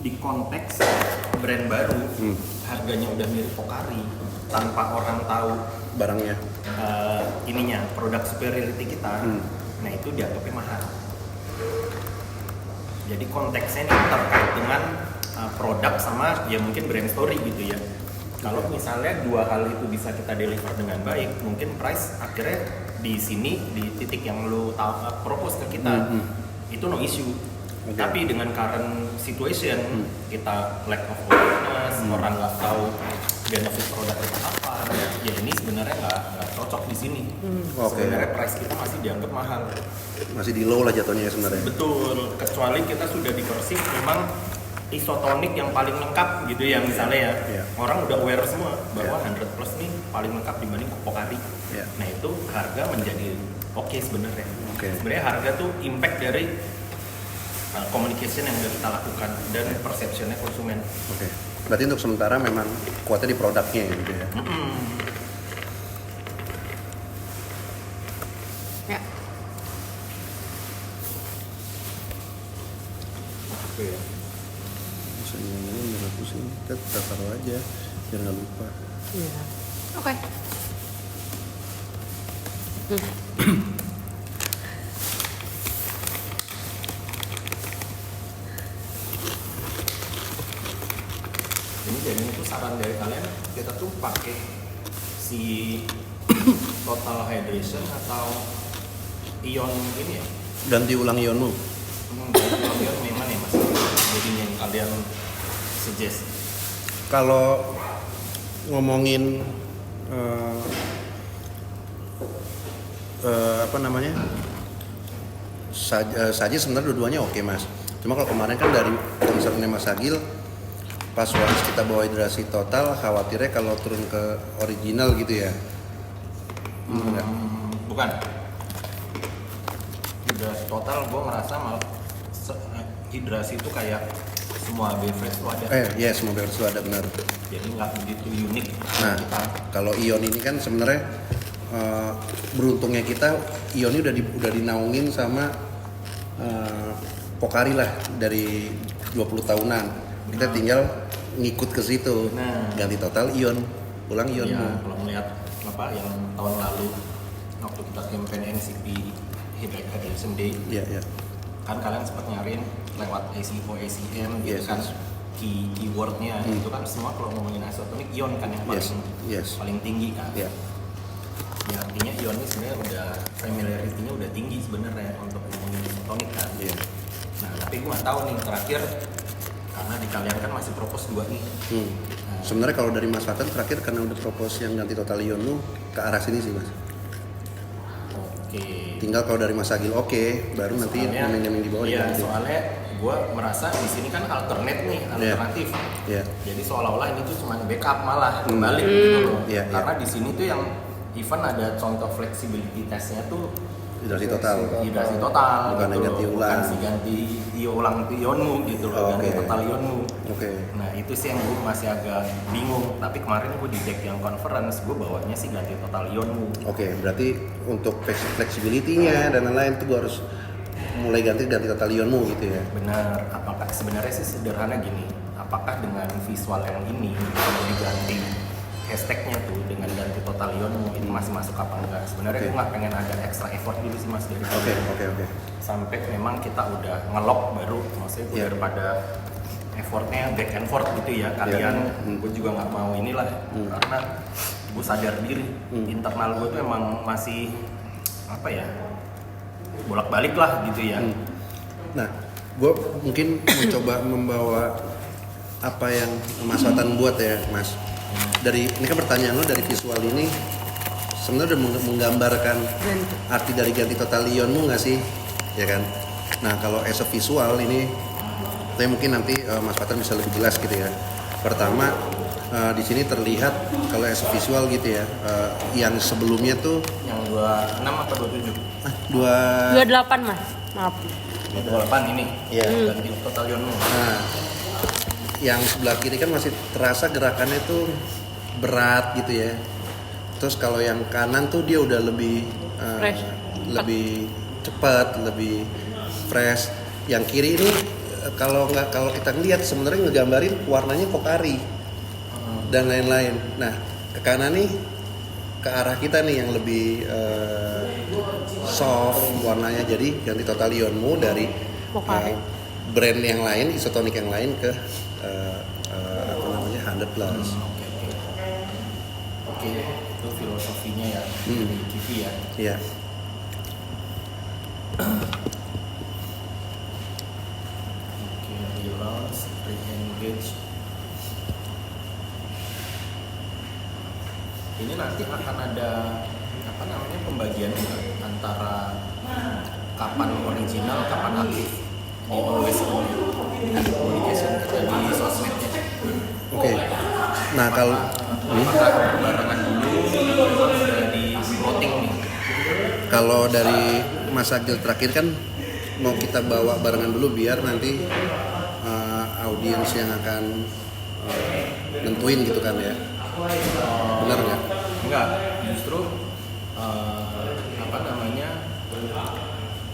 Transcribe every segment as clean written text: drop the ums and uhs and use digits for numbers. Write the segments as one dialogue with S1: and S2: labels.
S1: di konteks brand baru, harganya udah mirip Pocari tanpa orang tahu
S2: barangnya,
S1: ininya produk superiority kita, nah itu dianggapnya mahal. Jadi konteksnya ini terkait dengan produk sama ya mungkin brand story gitu ya. Kalau misalnya dua hal itu bisa kita deliver dengan baik, mungkin price akhirnya di sini di titik yang lo propose ke kita itu no issue.
S2: Okay.
S1: Tapi dengan current situation kita lack of awareness, orang nggak tahu benefit produk itu apa, ya ini sebenarnya nggak cocok di sini.
S2: Okay.
S1: Sebenarnya price kita masih dianggap mahal.
S2: Masih di low lah jatuhnya ya sebenarnya.
S1: Betul, kecuali kita sudah di persif memang isotonik yang paling lengkap gitu ya misalnya ya. Orang udah aware semua bahwa 100 plus nih paling lengkap dibanding Pocari. Nah itu harga menjadi oke sebenarnya. Sebenarnya harga tuh impact dari communication yang udah kita lakukan dan perceptionnya konsumen.
S2: Berarti untuk sementara memang kuatnya di produknya gitu ya.
S1: Ya.
S2: Misalnya ini udah pusing, kita taruh aja biar nggak lupa.
S3: Iya. Oke.
S1: Ini jadi itu saran dari kalian, kita tuh pakai si total hydration atau ion ini ya?
S2: Ganti ulang ionmu.
S1: Ganti ulang ion memang ya mas. Jadi yang kalian suggest.
S2: Kalau ngomongin apa namanya saja sebenarnya dua-duanya oke mas. Cuma kalau kemarin kan dari konsernya Mas Agil pas once kita bawa hidrasi total khawatirnya kalau turun ke original gitu ya.
S1: Bukan. Hidrasi total gue ngerasa malah hidrasi itu kayak semua beverage itu ada.
S2: Semua beverage itu ada benar.
S1: Jadi nggak begitu unik.
S2: Nah, kalau ion ini kan sebenarnya beruntungnya kita ion ini udah dinaungin sama Pocari lah dari 20 tahunan. Kita tinggal ngikut ke situ. Ganti total ion, ulang ion.
S1: Ya, kalau melihat apa yang tahun lalu waktu kita campaign NCP Hydration Day. Kan kalian sempat nyariin lewat SEO, SEM gitu kan keywordnya itu kan semua kalau ngomongin isotonik ion kan yang paling tinggi kan. Ya artinya ion ini sebenarnya udah familiarity-nya udah tinggi sebenarnya untuk ngomongin isotonik kan. Nah tapi gue nggak tahu nih terakhir karena di kalian kan masih propose 2 nih.
S2: Sebenarnya kalau dari Mas Fatan terakhir karena udah propose yang ganti total ion lu ke arah sini sih mas. Tinggal kalau dari Mas Agil baru nanti naming di bawah.
S1: Iya, soalnya gue merasa di sini kan alternatif. Jadi seolah-olah ini tuh cuma backup malah kembali gitu loh. Karena di sini tuh yang even ada contoh flexibility testnya tuh
S2: hidrasi total
S1: bukan
S2: gitu ganti ulang,
S1: bukan ganti ulang ionmu gitu loh, ganti total ionmu. Nah itu sih yang gue masih agak bingung, tapi kemarin gue di deck yang conference gue bawanya sih ganti total ionmu.
S2: Berarti untuk flexibility-nya dan lain-lain tuh gue harus mulai ganti total ionmu gitu ya.
S1: Benar, apakah sebenarnya sih sederhana gini, apakah dengan visual yang ini kalau diganti hashtagnya tuh dengan ganti total ionmu itu masih masuk apa enggak? Sebenarnya gue nggak pengen ada extra effort dulu sih mas dari sampai memang kita udah ngelock baru, maksudnya daripada effortnya back and forth gitu ya kalian. Gue juga nggak mau inilah karena gue sadar diri internal gue tuh emang masih apa ya bolak-balik lah gitu ya.
S2: Nah gue mungkin mencoba membawa apa yang Mas Watan buat ya mas. Dari ini kan pertanyaan lo dari visual ini sebenarnya udah menggambarkan arti dari ganti total ionmu nggak sih, ya kan? Nah kalau as a visual ini, tapi mungkin nanti Mas Fatan bisa lebih jelas gitu ya. Pertama di sini terlihat kalau as a visual gitu ya, yang sebelumnya tuh
S1: yang 26 atau 27?
S3: 28 mas, maaf.
S1: 28 ini. Ganti total ionmu.
S2: Nah, yang sebelah kiri kan masih terasa gerakannya tuh berat gitu ya. Terus kalau yang kanan tuh dia udah lebih lebih cepat, lebih fresh. Yang kiri ini kalau kita ngeliat sebenarnya ngegambarin warnanya Pocari dan lain-lain. Nah ke kanan nih ke arah kita nih yang lebih soft warnanya, jadi ganti Totalionmu dari
S3: Pocari.
S2: brand yang lain, isotonik yang lain ke apa namanya 100 plus.
S1: Oke, itu filosofinya ya dari Kiwi ya.
S2: Iya.
S1: Oke, relaunch, re-engage. Ini nanti akan ada apa namanya pembagian antara kapan original, kapan aktif di always on communication kita di sosmednya.
S2: Oke. Nah kalau
S1: Apakah barengan dulu udah di voting nih?
S2: kalau dari Mas Agil terakhir kan mau kita bawa barengan dulu biar nanti audiens yang akan nentuin gitu kan ya. Benar nggak?
S1: Enggak, justru apa namanya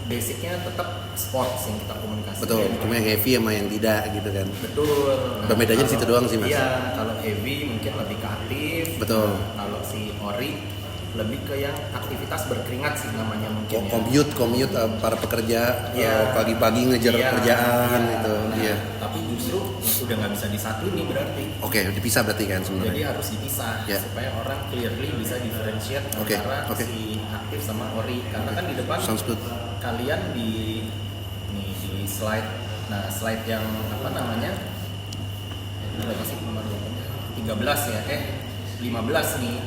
S1: basicnya tetap sports yang kita komunikasikan.
S2: Betul. Cuma yang heavy sama yang tidak gitu kan.
S1: Betul.
S2: Bedanya di situ doang sih, Mas.
S1: Iya, kalau heavy mungkin lebih ke aktif.
S2: Betul.
S1: Kalau si Ori lebih ke yang aktivitas berkeringat sih namanya mungkin ya.
S2: Commute para pekerja
S1: Iya.
S2: pagi-pagi ngejar
S1: Iya,
S2: kerjaan
S1: iya.
S2: gitu.
S1: Nah,
S2: Iya.
S1: tapi justru udah nggak bisa disatuin nih berarti.
S2: Oke, dipisah berarti kan
S1: Jadi
S2: sebenarnya.
S1: harus dipisah
S2: Ya.
S1: supaya orang clearly bisa differentiate
S2: Oke,
S1: antara
S2: oke.
S1: si aktif sama Ori. Karena kan di depan
S2: Sounds good.
S1: kalian di slide, nah slide yang apa namanya? Ini berapa sih nomor 13 ya? 15 nih.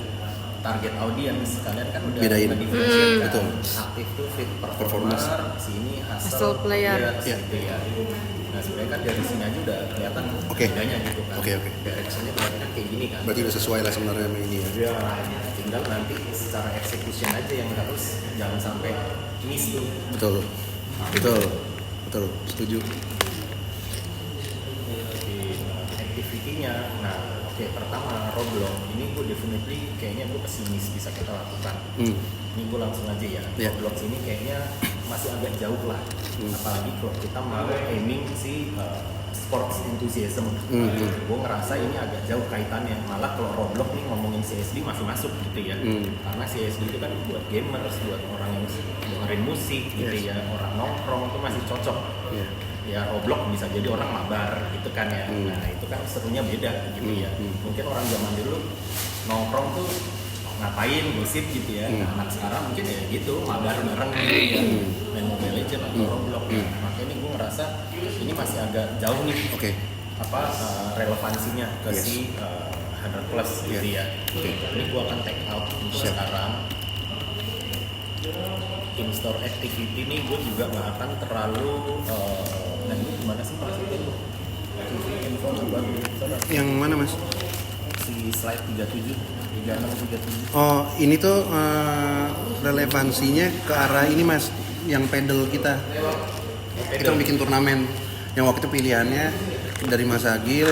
S1: Target audience kalian kan udah
S2: Bedain.
S1: differentiate kan.
S2: Betul.
S1: Aktif tuh fit
S2: Performance.
S1: performer, sini
S3: Hustle
S1: hustle
S3: player.
S1: players
S2: Ya.
S1: gitu ya. Nah sebenarnya kan dari sini aja udah kelihatan
S2: Oke.
S1: bedanya gitu kan.
S2: Oke.
S1: Directionnya kelihatan kayak gini kan.
S2: Berarti udah sesuai lah sebenarnya sama ini ya.
S1: Ya, tinggal nanti secara execution aja yang harus jangan sampai miss tuh.
S2: Betul. Betul. Setuju.
S1: Activity-nya, nah oke, pertama Roblox ini gue definitely kayaknya gue pesimis bisa kita lakukan. Ini gue langsung aja ya.
S2: Yeah.
S1: Roblox ini kayaknya masih agak jauh lah, apalagi kalau kita mau aiming si sports enthusiasm. Gue ngerasa ini agak jauh kaitannya. Malah kalau Roblox nih ngomongin CSD masih masuk gitu ya, karena CSD itu kan buat gamers, buat orang yang dengerin musik gitu
S2: Yes.
S1: ya, orang nongkrong itu masih cocok.
S2: Iya.
S1: Ya Roblox bisa jadi orang mabar gitu kan ya. Nah itu kan serunya beda gitu ya. Mungkin orang zaman dulu nongkrong tuh ngapain gosip gitu ya. Nah, anak sekarang mungkin ya gitu mabar bareng gitu ya. Main Mobile Legends atau Roblox. Makanya ini gue ngerasa ini masih agak jauh nih
S2: Oke.
S1: apa relevansinya ke
S2: Yes.
S1: si 100 plus gitu
S2: Yeah.
S1: ya.
S2: Oke.
S1: Ini gue akan take out untuk
S2: Siap.
S1: sekarang. In-store activity nih gue juga nggak akan terlalu dan ini gimana sih maksudnya tuh TV info terbaru
S2: Yang mana Mas?
S1: si slide 37 36 37
S2: Oh, ini tuh relevansinya ke arah ini Mas, yang pedal kita. Kita bikin turnamen. Yang waktu itu pilihannya dari Mas Agil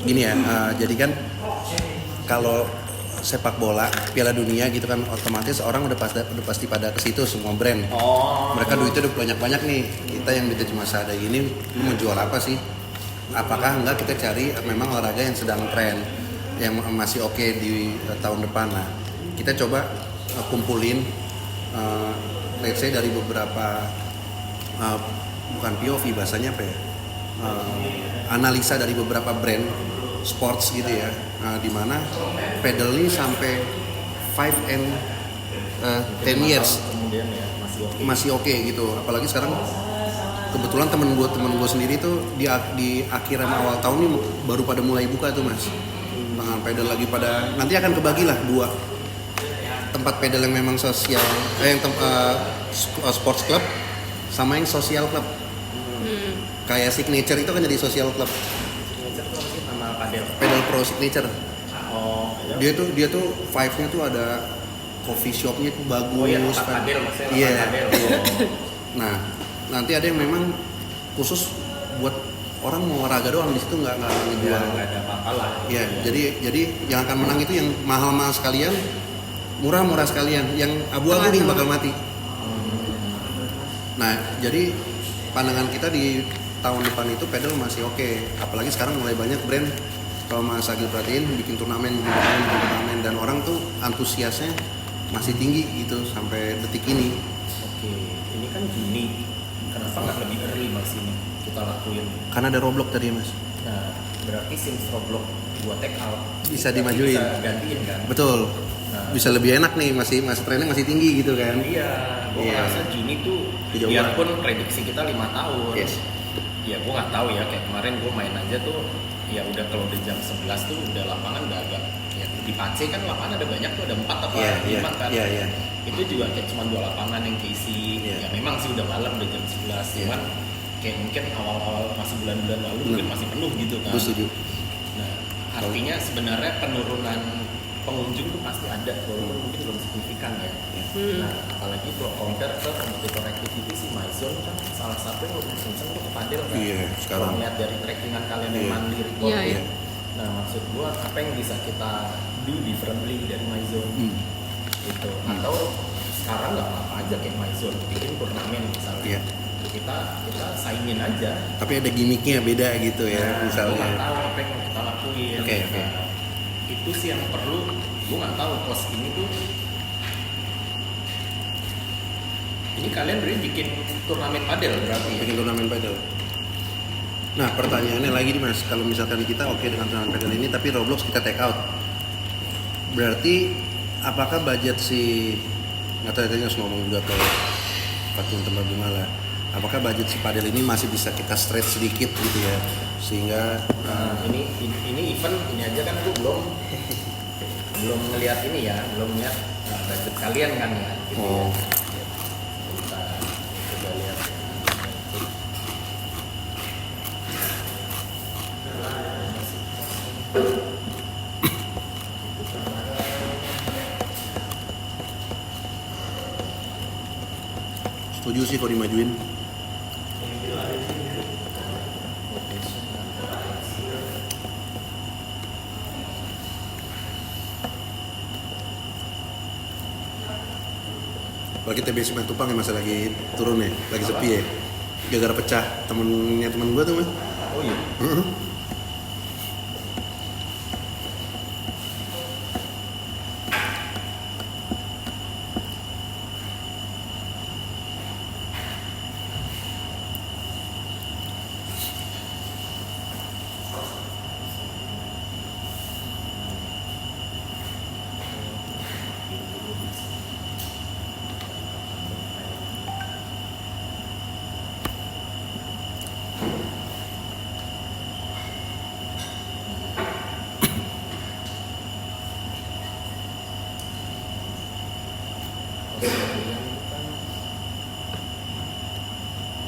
S2: gini ya. Jadi kan kalau sepak bola Piala Dunia gitu kan otomatis orang udah pasti pada ke situ semua brand. Mereka duitnya udah banyak-banyak nih. Kita yang duitnya cuma seadanya gini, lu mau jual apa sih? Apakah enggak kita cari memang olahraga yang sedang tren, yang masih oke di tahun depan. Nah, kita coba kumpulin let's say dari beberapa bukan POV bahasanya apa ya? Analisa dari beberapa brand sports gitu ya, di mana pedal ini sampai 5 and 10 years
S1: kemudian ya
S2: masih oke gitu. Apalagi sekarang kebetulan temen gue sendiri tuh di akhir sama awal tahun ini baru pada mulai buka tuh Mas. Tangan pedal lagi pada nanti akan kebagi lah dua tempat pedal yang memang sosial, sports club sama yang social club. Kayak Signature itu kan jadi social club.
S1: sama padel.
S2: Pedal Pro Signature.
S1: Oh, ya.
S2: Dia tuh vibe-nya tuh ada coffee shop-nya tuh bagus.
S1: Oh iya, tempat padel maksudnya
S2: Iya.
S1: tempat padel.
S2: Iya. Nah, nanti ada yang memang khusus buat orang mau olahraga doang, di situ nggak
S1: Ya,
S2: ngejual.
S1: nggak ada apa-apa lah.
S2: Iya, jadi yang akan menang itu yang mahal-mahal sekalian, murah-murah sekalian, yang abu-abu nih bakal mati. Nah, jadi pandangan kita di tahun depan itu pedal masih oke. Apalagi sekarang mulai banyak brand, kalau Mas Agil perhatiin, bikin turnamen, dan orang tuh antusiasnya masih tinggi gitu sampai detik ini.
S1: Oke, ini kan Juni. Kenapa nggak lebih early Mas ini kita lakuin?
S2: Karena ada Roblox tadi Mas.
S1: Nah, berarti SIM Roblox buat take out
S2: Bisa dimajuin.
S1: Bisa gantiin kan?
S2: Betul.
S1: Nah,
S2: Bisa lebih enak nih, masih trennya masih tinggi gitu kan.
S1: Iya, gue
S2: Iya.
S1: merasa Juni tuh
S2: Jauh
S1: biarpun prediksi kita 5 tahun.
S2: Yes.
S1: Ya gue nggak tahu ya, kayak kemarin gue main aja tuh ya udah kalau udah jam 11 tuh udah lapangan udah agak ya di Pace kan lapangan ada banyak tuh, ada 4 apa 5 kan.
S2: Iya.
S1: Itu juga kayak cuma 2 lapangan yang keisi.
S2: Iya.
S1: Ya memang sih udah malam udah jam 11,
S2: Iya.
S1: cuman kayak mungkin awal-awal masih bulan-bulan lalu mungkin masih penuh gitu kan.
S2: Gue setuju.
S1: Nah, artinya sebenarnya penurunan pengunjung tuh pasti ada, walaupun mungkin belum signifikan ya. Nah, apalagi kalau compare ke kompetitor activity si MyZone kan salah satu yang lebih kenceng tuh ke padel kan.
S2: Iya, sekarang.
S1: Kalau lihat dari trackingan kalian yang
S2: Iya.
S1: mandiri report.
S3: Iya, iya.
S1: Nah, maksud gua apa yang bisa kita do differently dari MyZone gitu. Atau sekarang nggak apa-apa aja kayak MyZone bikin turnamen misalnya.
S2: Iya.
S1: Kita saingin aja.
S2: Tapi ada gimmicknya beda gitu ya,
S1: Nah,
S2: misalnya.
S1: gue nggak tahu apa yang kita lakuin.
S2: Oke.
S1: Nah, itu sih yang perlu. Gue nggak tahu pos ini tuh. Ini kalian berarti bikin turnamen padel berarti ya?
S2: Bikin turnamen padel. Nah pertanyaannya lagi nih Mas, kalau misalkan kita oke dengan turnamen padel ini tapi Roblox kita take out, berarti apakah budget si, nggak tahu tadi harus ngomong juga ke Fatin Tempat Bunga lah, apakah budget si padel ini masih bisa kita stretch sedikit gitu ya, sehingga
S1: Nah, ini event ini aja kan gue belum ngelihat ini ya, belum lihat budget kalian kan ya. Gitu
S2: Oh.
S1: ya. Kita coba lihat.
S2: setuju sih kalau dimajuin. Apalagi TBC Matupang ya masa lagi turun ya, lagi sepi ya, gara-gara pecah temennya temen gue tuh Mas.
S1: Oh iya.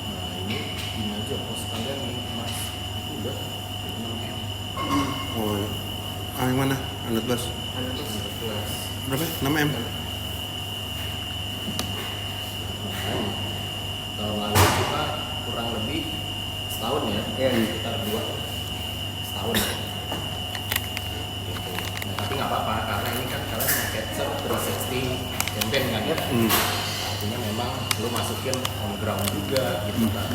S1: Nah ini aja pos kalian nih Mas, itu udah 6M.
S2: Oh, yang mana? 11 berapa? 6M.
S1: Tahun lalu kita kurang lebih setahun ya, sekitar 2 setahun. Gitu. Nah, tapi nggak apa-apa karena ini kan kalian mau capture 360 campaign kan ya. Artinya memang lu masukin on ground juga gitu kan.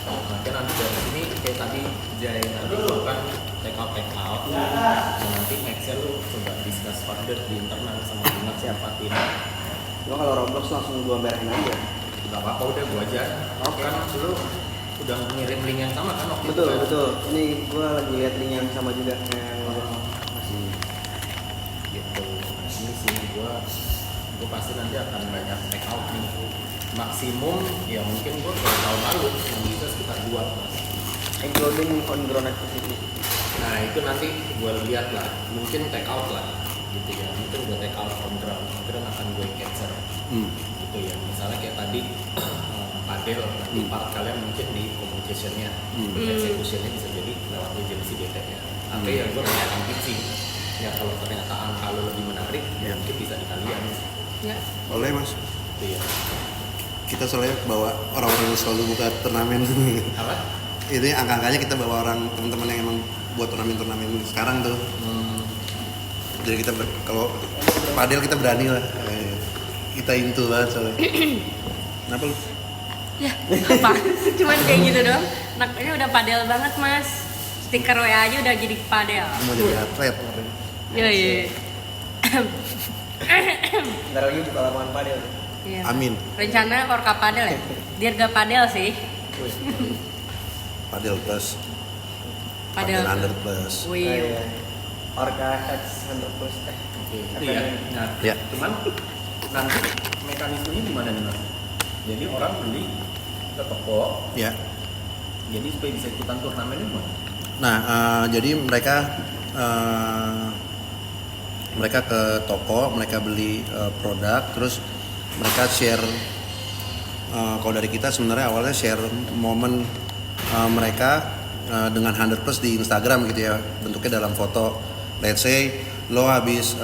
S1: Mungkin nanti dari sini kayak tadi Jay nanti lu kan take out. Nah, nanti nextnya lu coba discuss further di internal sama Dinas siapa tim.
S4: Lo kalau Roblox langsung gua beresin aja.
S1: Gak apa-apa udah gua aja.
S4: Oke.
S1: Kan lu udah ngirim link yang sama kan waktu
S4: Betul,
S1: itu kan?
S4: betul. Ini gua lagi lihat link yang sama juga yang masih.
S1: Gitu. Nah, ini sih gua pasti nanti akan banyak take out nih. Maksimum ya mungkin gua dari tahun lalu yang bisa sekitar 2 Mas.
S4: Including on ground activity.
S1: Nah itu nanti gue lihat lah, mungkin take out lah, gitu ya. Mungkin gue take out on ground akan gue capture, gitu ya. Misalnya kayak tadi padel, nanti part kalian mungkin di communicationnya, executionnya bisa jadi lewat agency BT ya. Atau ya gue nanyakan pitching, ya kalau ternyata angka lo lebih menarik, ya mungkin bisa di kalian,
S3: Ya.
S2: Boleh Mas.
S1: gitu ya.
S2: Kita soalnya bawa orang-orang yang selalu buka turnamen.
S1: Apa?
S2: Itu angka-angkanya kita bawa orang teman-teman yang emang buat turnamen-turnamen sekarang tuh. Jadi kita kalau padel kita berani lah. Kita into banget soalnya. Kenapa lu?
S3: Ya, apa? Cuman kayak gitu doang. Nah, ini udah padel banget, Mas. Stiker WA aja udah jadi padel.
S2: Mau jadi atlet.
S3: Iya.
S4: Ntar lagi buka lapangan padel.
S3: Iya.
S2: Amin.
S3: Rencana orka padel ya? Dirga padel sih.
S2: Padel plus,
S3: Padel.
S2: padel under plus.
S3: Wih.
S4: Orca X 100 plus.
S1: Oke, itu ya. Nah,
S2: Ya.
S1: cuman nanti mekanismenya gimana nih Mas? Jadi orang beli ke toko,
S2: Ya.
S1: jadi supaya bisa ikutan turnamen ini gimana?
S2: Nah, jadi mereka ke toko, mereka beli produk, terus mereka share. Kalau dari kita sebenarnya awalnya share momen mereka dengan 100 plus di Instagram gitu ya, bentuknya dalam foto. Let's say lo habis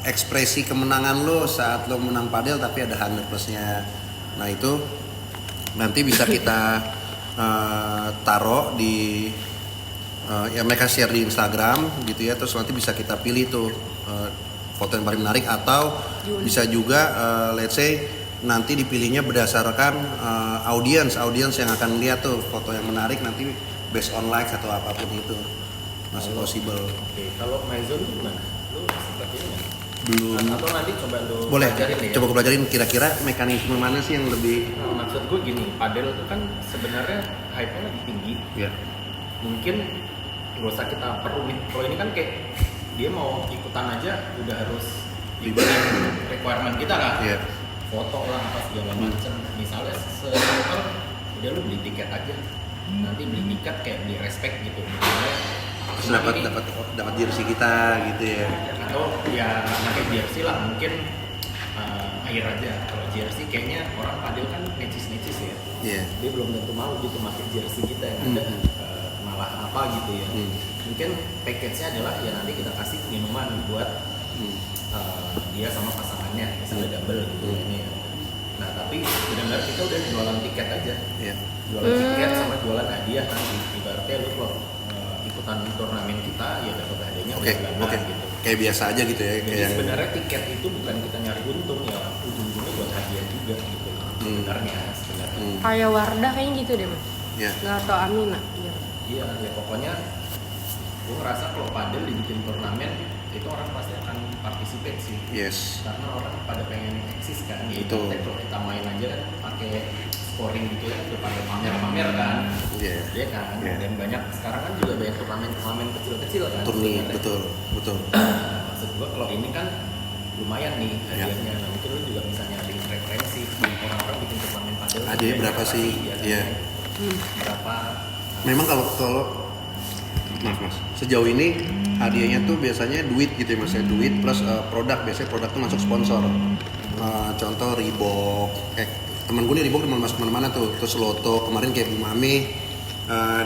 S2: ekspresi kemenangan lo saat lo menang padel tapi ada 100 plusnya. Nah itu nanti bisa kita taruh di ya mereka share di Instagram gitu ya, terus nanti bisa kita pilih tuh foto yang paling menarik, atau bisa juga let's say nanti dipilihnya berdasarkan audience yang akan lihat tuh foto yang menarik, nanti based on likes atau apapun itu masih possible.
S1: Oke, kalau MyZone itu gimana? Lu seperti ini nggak?
S2: Belum.
S1: Atau nanti coba lu
S2: Boleh,
S1: pelajarin ya?
S2: coba aku pelajarin kira-kira mekanisme mana sih yang lebih
S1: Nah, maksud gue gini, padel itu kan sebenarnya hype-nya lagi tinggi.
S2: ya.
S1: Mungkin nggak usah kita perumit. Kalau ini kan kayak dia mau ikutan aja udah harus ikutin requirement kita kan.
S2: Iya.
S1: Foto lah apa segala macam. Misalnya sesimpel udah lu beli tiket aja. Nanti beli tiket kayak di respect gitu. Misalnya
S2: Terus
S1: cuman ini-
S2: dapat jersey kita gitu ya.
S1: atau ya nggak pakai jersey lah, mungkin air aja. Kalau jersey kayaknya orang padel kan necis ya.
S2: Iya.
S1: Dia belum tentu mau gitu pakai jersey kita yang ada malah apa gitu ya. Mungkin package-nya adalah ya nanti kita kasih minuman buat dia sama pasangannya, misalnya double gitu ini ya. Nah tapi benar-benar kita udah jualan tiket aja,
S2: Iya.
S1: jualan tiket sama jualan hadiah nanti. Ibaratnya lu kalau ikutan turnamen kita ya dapat hadiahnya
S2: Oke,
S1: bulanan
S2: oke.
S1: gitu.
S2: Kayak biasa aja gitu ya,
S1: Jadi
S2: kayak yang
S1: sebenarnya tiket itu bukan kita nyari untung ya, ujung-ujungnya buat hadiah juga gitu. Sebenarnya.
S3: Kayak Wardah kayaknya gitu deh, Mas.
S2: ya.
S3: Nggak tau Amina. Iya.
S1: Iya, ya pokoknya gue ngerasa kalau padel dibikin turnamen itu orang pasti akan participate sih.
S2: Yes.
S1: Karena orang pada pengen eksis kan, ya
S2: Betul.
S1: kalau kita main aja kan pakai scoring gitu ya, udah pada pamer-pamer kan.
S2: Iya.
S1: Iya kan,
S2: Iya.
S1: dan banyak sekarang kan juga banyak turnamen kecil-kecil kan.
S2: Turni,
S1: sebenarnya.
S2: betul.
S1: Maksud gua kalau ini kan lumayan nih hadiahnya, nah mungkin lu juga bisa nyari referensi orang-orang bikin turnamen padel.
S2: Hadiahnya berapa sih? Iya.
S1: Berapa?
S2: Memang kalau Mas, sejauh ini hadiahnya tuh biasanya duit gitu ya Mas ya, duit plus produk, biasanya produk tuh masuk sponsor. Contoh Reebok, temen gue nih Reebok udah masuk kemana-mana tuh, terus Loto kemarin kayak Bu Mami,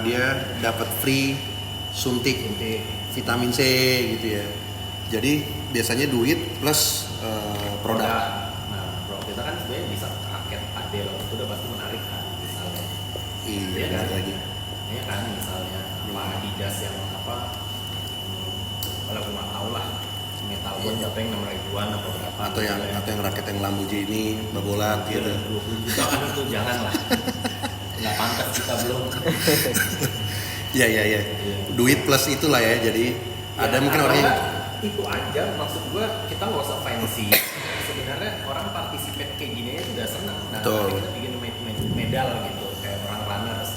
S2: dia dapat free suntik vitamin C gitu ya. Jadi biasanya duit plus produk.
S1: Nah, produk kita kan sebenarnya bisa raket padel itu udah pasti menarik kan, misalnya.
S2: Iya,
S1: kan?
S2: lagi.
S1: Iya kan, misalnya apa Adidas yang apa, kalau gue nggak tahu lah, metal bond tapi yang 6 ribuan atau berapa?
S2: Atau yang raket yang Lamborghini, babolat gitu.
S1: 20 juta kan itu jangan lah. Nggak pantas kita belum.
S2: Iya. Duit plus itulah ya. Jadi ada
S1: Ya,
S2: mungkin
S1: atau
S2: orang yang
S1: enggak, itu aja maksud gua, kita nggak usah fancy. Sebenarnya orang participate kayak gini aja udah senang. Nah,
S2: Betul.
S1: kita bikin medal gitu kayak orang runners.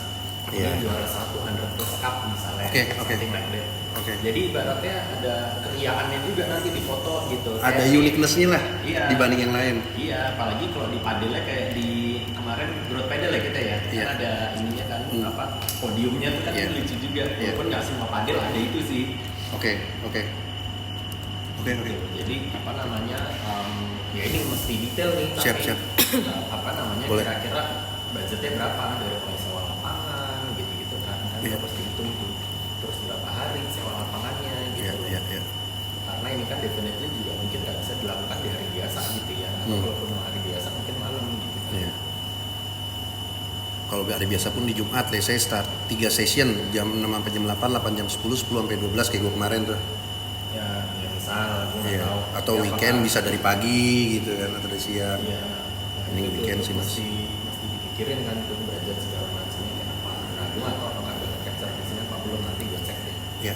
S2: Iya.
S1: Ini juara 100 plus cup misalnya.
S2: Oke.
S1: Something like that.
S2: Oke.
S1: Jadi ibaratnya ada keriaannya juga nanti di foto gitu.
S2: ada
S1: Kayak-
S2: uniqueness-nya lah
S1: Iya.
S2: dibanding yang lain.
S1: Iya, apalagi kalau di padelnya kayak di kemarin Growth Padel ya kita ya,
S2: Iya.
S1: kan ada ininya kan apa podiumnya tuh kan
S2: Iya.
S1: lucu juga.
S2: Iya.
S1: Walaupun nggak semua padel ada itu sih.
S2: Oke.
S1: Gitu. Jadi apa namanya? Ya ini mesti detail nih.
S2: Siap.
S1: Apa namanya?
S2: Boleh.
S1: Kira-kira budgetnya berapa dari mulai sewa lapangan gitu-gitu kan?
S2: Iya.
S1: Harus dihitung tuh. Terus berapa hari sewa lapangannya gitu.
S2: Iya.
S1: Karena ini kan definitely juga mungkin nggak bisa dilakukan di hari biasa gitu ya. Atau kalaupun hari biasa mungkin malam gitu.
S2: Iya. Kalau hari biasa pun di Jumat, saya start 3 session jam 6 sampai jam 8, 8 jam 10, 10 sampai 12 kayak gue kemarin tuh.
S1: Ya misal gue nggak
S2: Iya.
S1: tahu.
S2: Atau
S1: Ya,
S2: weekend
S1: apakah-
S2: bisa dari pagi gitu kan atau dari siang.
S1: Iya. Nah,
S2: Ini weekend sih mas.
S1: mesti dipikirin kan tuh budget segala macamnya kayak apa. Nah gue nggak tahu apakah ada capture di sini apa belum, nanti gue cek deh.
S2: Ya.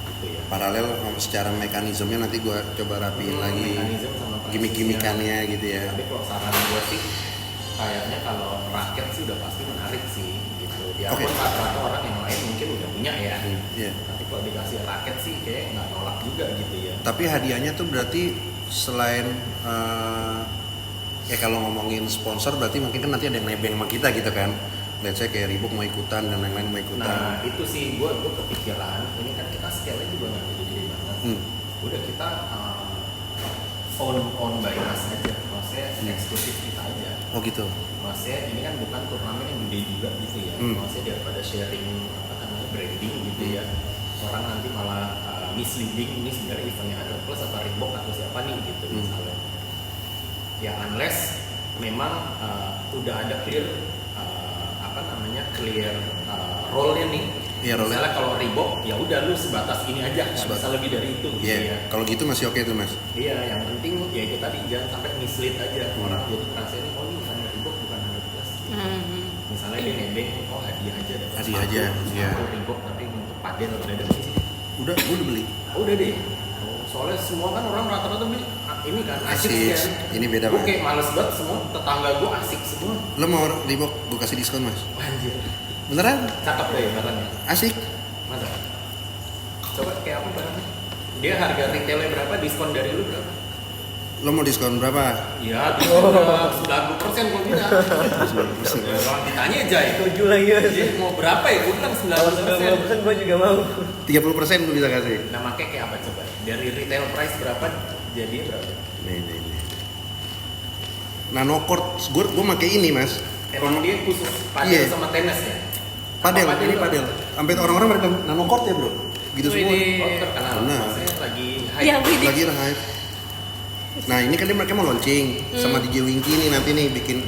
S1: Gitu ya.
S2: Paralel secara mekanismenya nanti gue coba rapiin lagi
S1: Mekanisme sama prosesnya.
S2: gimmick-gimmickannya gitu ya.
S1: Tapi kalau saran gue sih kayaknya kalau raket sih udah pasti menarik sih gitu. Biarpun
S2: Oke.
S1: rata-rata orang yang lain mungkin udah punya ya.
S2: Iya.
S1: Tapi kalau dikasih raket sih kayak nggak nolak juga gitu ya.
S2: Tapi hadiahnya tuh berarti selain ya kalau ngomongin sponsor berarti mungkin kan nanti ada yang nebeng sama kita gitu kan. Let's say kayak Reebok mau ikutan dan lain-lain mau ikutan.
S1: Nah itu sih gue kepikiran ini kan kita scale-nya juga nggak gede-gede banget. Udah kita own by us aja, maksudnya eksklusif kita aja.
S2: Oh gitu.
S1: Maksudnya ini kan bukan turnamen yang gede juga gitu ya. Maksudnya daripada sharing apa namanya branding gitu ya. Orang nanti malah misleading ini sebenarnya eventnya ada plus atau Reebok atau siapa nih gitu misalnya. Ya unless memang udah ada clear clear role-nya nih.
S2: Iya, role-nya.
S1: Misalnya kalau Reebok ya udah lu sebatas ini aja, nggak bisa lebih dari itu gitu
S2: Iya.
S1: ya.
S2: Kalau gitu masih oke tuh mas.
S1: Iya, yang penting ya itu tadi jangan sampai mislead aja orang jadi ngerasa ini oh ini bukan Reebok bukan 100+. Gitu. Misalnya dia nebeng oh hadiah aja dapat
S2: Hadiah
S1: sepatu,
S2: aja, iya.
S1: sepatu Reebok tapi untuk padel udah ada sih.
S2: Udah, gue udah beli.
S1: Oh, udah deh. Oh, soalnya semua kan orang rata-rata beli ini kan asik
S2: Asics.
S1: kan.
S2: Ini beda
S1: Gue
S2: banget.
S1: kayak males banget semua tetangga gue asik semua.
S2: Lo mau Reebok, gue kasih diskon mas.
S1: Wah, anjir.
S2: Beneran?
S1: Cakep deh barangnya.
S2: Asik.
S1: Masa? Coba kayak apa barangnya? Dia harga retailnya berapa? Diskon dari lu berapa?
S2: Lo mau diskon berapa?
S1: Ya, diskon 90% gue bilang. Ya, orang ditanya aja itu.
S4: 7 lagi ya.
S1: Dia mau berapa ya? Gue bilang
S4: Kalau
S1: 90%.
S4: 90% gue juga mau.
S2: 30% gue bisa kasih.
S1: Nah, makanya kayak apa coba? Dari retail price berapa? Jadi berapa?
S2: Nih. Nanocourt, gue pakai ini mas.
S1: Emang dia khusus padel
S2: Iya.
S1: sama tenis ya?
S2: Padel,
S1: Apa
S2: ini
S1: tuh?
S2: padel. Sampai orang-orang pada nanocourt ya bro. Gitu semua.
S1: Oh, terkenal.
S2: Benar.
S1: Maksudnya lagi hype.
S3: Yang widih.
S2: Lagi hype. Nah ini kan mereka mau launching sama DJ Winky nih nanti nih bikin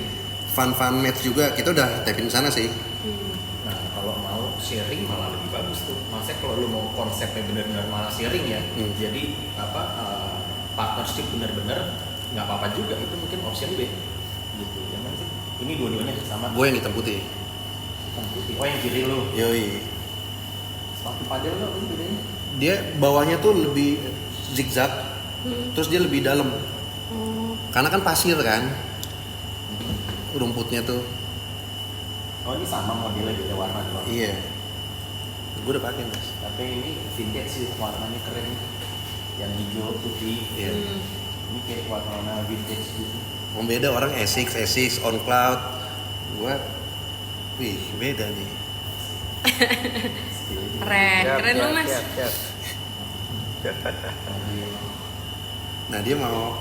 S2: fun match juga. Kita udah tapin sana sih.
S1: Nah, kalau mau sharing malah lebih bagus tuh. Maksudnya kalau lu mau konsepnya benar-benar malah sharing ya. Jadi partnership benar-benar nggak apa-apa juga. Itu mungkin option B. Gitu. Yang mana sih? Ini dua-duanya sama.
S2: Gue yang hitam putih.
S1: Hitam putih. Oh yang kiri lu.
S2: Yoi.
S1: Sepatu padel lu apa sih bedanya?
S2: Dia bawahnya tuh lebih zigzag, terus dia lebih dalam. Karena kan pasir kan, rumputnya tuh.
S1: Oh ini sama modelnya beda warna doang.
S2: Iya. Gue udah pakai mas.
S1: Tapi ini vintage sih warnanya keren. Yang hijau putih.
S2: Iya.
S1: Ini kayak warna vintage gitu.
S2: Beda orang Asics, on cloud. Gue, wih beda nih.
S3: Keren lu mas.
S2: Nah dia mau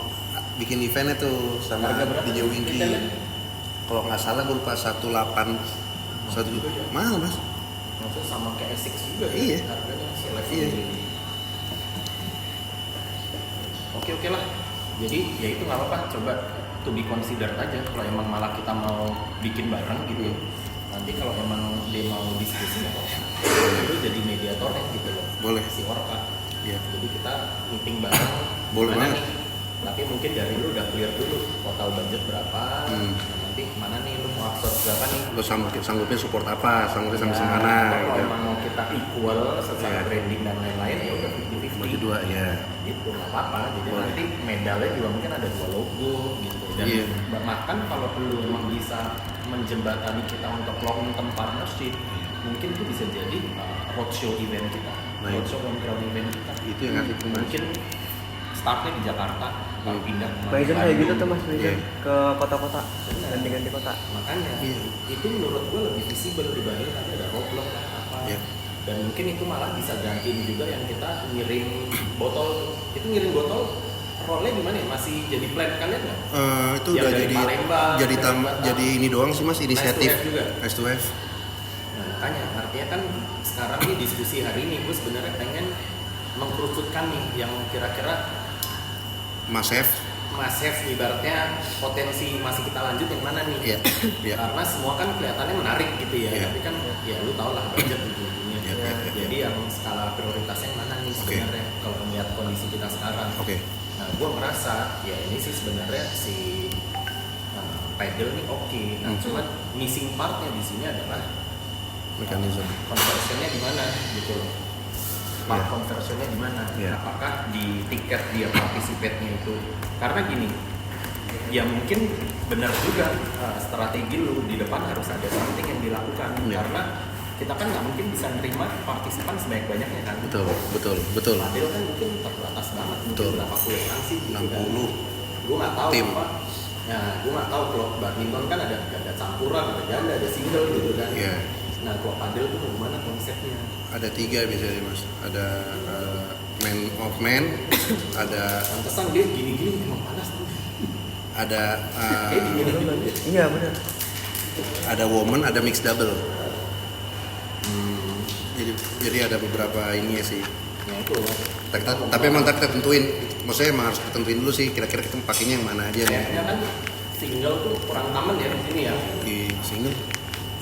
S2: bikin eventnya tuh sama
S1: Harga berapa
S2: DJ Winky.
S1: eventnya?
S2: Kalau nggak salah gue lupa 18 mahal mas.
S1: Maksudnya sama kayak Essex juga ya?
S2: Iya.
S1: Harganya si level
S2: Iya.
S1: ini. Oke lah. Jadi ya itu nggak apa-apa. Coba to be considered aja. Kalau emang malah kita mau bikin bareng gitu. Nanti kalau emang dia mau diskusi nggak apa-apa. Itu jadi mediatornya gitu loh.
S2: Boleh.
S1: Si Orka.
S2: Iya.
S1: Jadi kita meeting bareng.
S2: Boleh
S1: Mana
S2: banget.
S1: nih? Tapi mungkin dari lu udah clear dulu total budget berapa. Nah, nanti mana nih lu mau absorb berapa nih?
S2: Lo sanggupnya support apa? Sanggupnya sampai
S1: Ya,
S2: mana?
S1: kalau
S2: Gitu.
S1: emang mau kita equal secara
S2: Iya.
S1: branding dan lain-lain ya udah 50-50
S2: Bagi dua ya.
S1: gitu nggak apa-apa jadi
S2: Boleh.
S1: nanti medalnya juga mungkin ada 2 logo gitu dan
S2: Iya.
S1: bahkan kalau lu emang bisa menjembatani kita untuk long term partnership mungkin itu bisa jadi roadshow event kita
S2: Nah,
S1: roadshow on ground event kita
S2: Itu yang asik tuh, Mas.
S1: mungkin startnya di Jakarta lalu pindah ke
S4: Baizen kayak gitu tuh mas,
S2: Iya.
S4: Baizen ke kota-kota,
S1: Benar.
S4: ganti-ganti kota.
S1: makanya
S2: Iya.
S1: itu menurut gue lebih visible dibanding tadi ada roadblock lah apa
S2: Iya.
S1: dan mungkin itu malah bisa gantiin juga yang kita ngirim botol itu ngirim botol role di mana ya? Masih jadi plan kalian nggak?
S2: Itu
S1: Yang
S2: udah
S1: dari
S2: jadi
S1: Palembang,
S2: jadi
S1: dari Batam.
S2: jadi ini doang sih mas inisiatif.
S1: Nice to have juga.
S2: Nice to have.
S1: Nah makanya artinya kan sekarang nih diskusi hari ini gue sebenarnya pengen mengkerucutkan nih yang kira-kira
S2: Mas Chef.
S1: Mas Chef ibaratnya potensi masih kita lanjut yang mana nih?
S2: Iya. Iya.
S1: Karena semua kan kelihatannya menarik gitu ya,
S2: Iya.
S1: tapi kan ya lu tau lah budget ujung-ujungnya.
S2: Iya, iya, iya.
S1: Jadi yang skala prioritasnya yang mana nih sebenarnya kalau melihat kondisi kita sekarang.
S2: Oke.
S1: Nah, gue ngerasa ya ini sih sebenarnya si pedal nih oke. Nah cuman missing partnya di sini adalah
S2: Mekanisme.
S1: conversionnya di mana gitu loh. Part
S2: Iya.
S1: conversionnya di mana?
S2: Iya.
S1: Apakah di tiket dia participate-nya itu? Karena gini, ya mungkin benar juga strategi lu di depan harus ada something yang dilakukan.
S2: Iya.
S1: Karena kita kan nggak mungkin bisa nerima partisipan sebanyak-banyaknya kan.
S2: Betul.
S1: Padel kan mungkin terbatas banget, mungkin
S2: Betul.
S1: berapa puluh orang sih gitu
S2: 60.
S1: Gue nggak tahu
S2: Tim.
S1: apa. Ya, gue nggak tahu kalau badminton kan ada campuran, ada ganda, ada single gitu kan.
S2: Iya.
S1: Nah, kalau padel tuh gimana konsepnya?
S2: Ada 3 biasanya mas. Ada man of man, ada
S1: Pantesan dia gini-gini emang panas tuh.
S2: ada
S1: Kayak dingin gitu.
S4: Iya benar.
S2: ada woman, ada mixed double. Jadi ada beberapa ini ya sih.
S1: Nah itu.
S2: Tapi emang kita tentuin, maksudnya emang harus tentuin dulu sih kira-kira kita pakainya yang mana aja nih.
S1: Kayaknya kan single tuh kurang aman ya di sini ya.
S2: Di single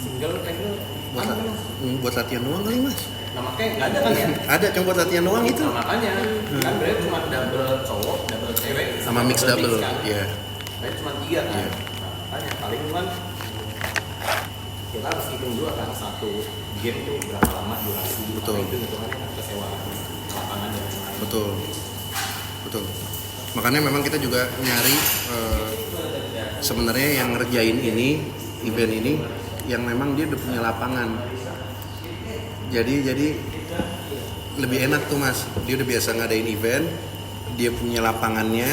S1: Single kayaknya
S2: buat,
S1: aman.
S2: buat latihan doang kali mas.
S1: Nah makanya nggak ada kan ya.
S2: Ada cuma buat latihan doang itu.
S1: Nah makanya kan berarti cuma double cowok, double cewek
S2: Sama mixed double,
S1: kan.
S2: ya.
S1: Berarti cuma 3 kan.
S2: Iya.
S1: Nah, makanya paling kan kita harus hitung juga kan satu game itu berapa lama durasi.
S2: Betul.
S1: Itu hitungannya kan kesewaan lapangan dan lain-lain.
S2: Betul. Makanya memang kita juga nyari sebenarnya yang ngerjain ini event ini yang memang dia udah punya lapangan. Jadi lebih enak tuh mas. Dia udah biasa ngadain event, dia punya lapangannya,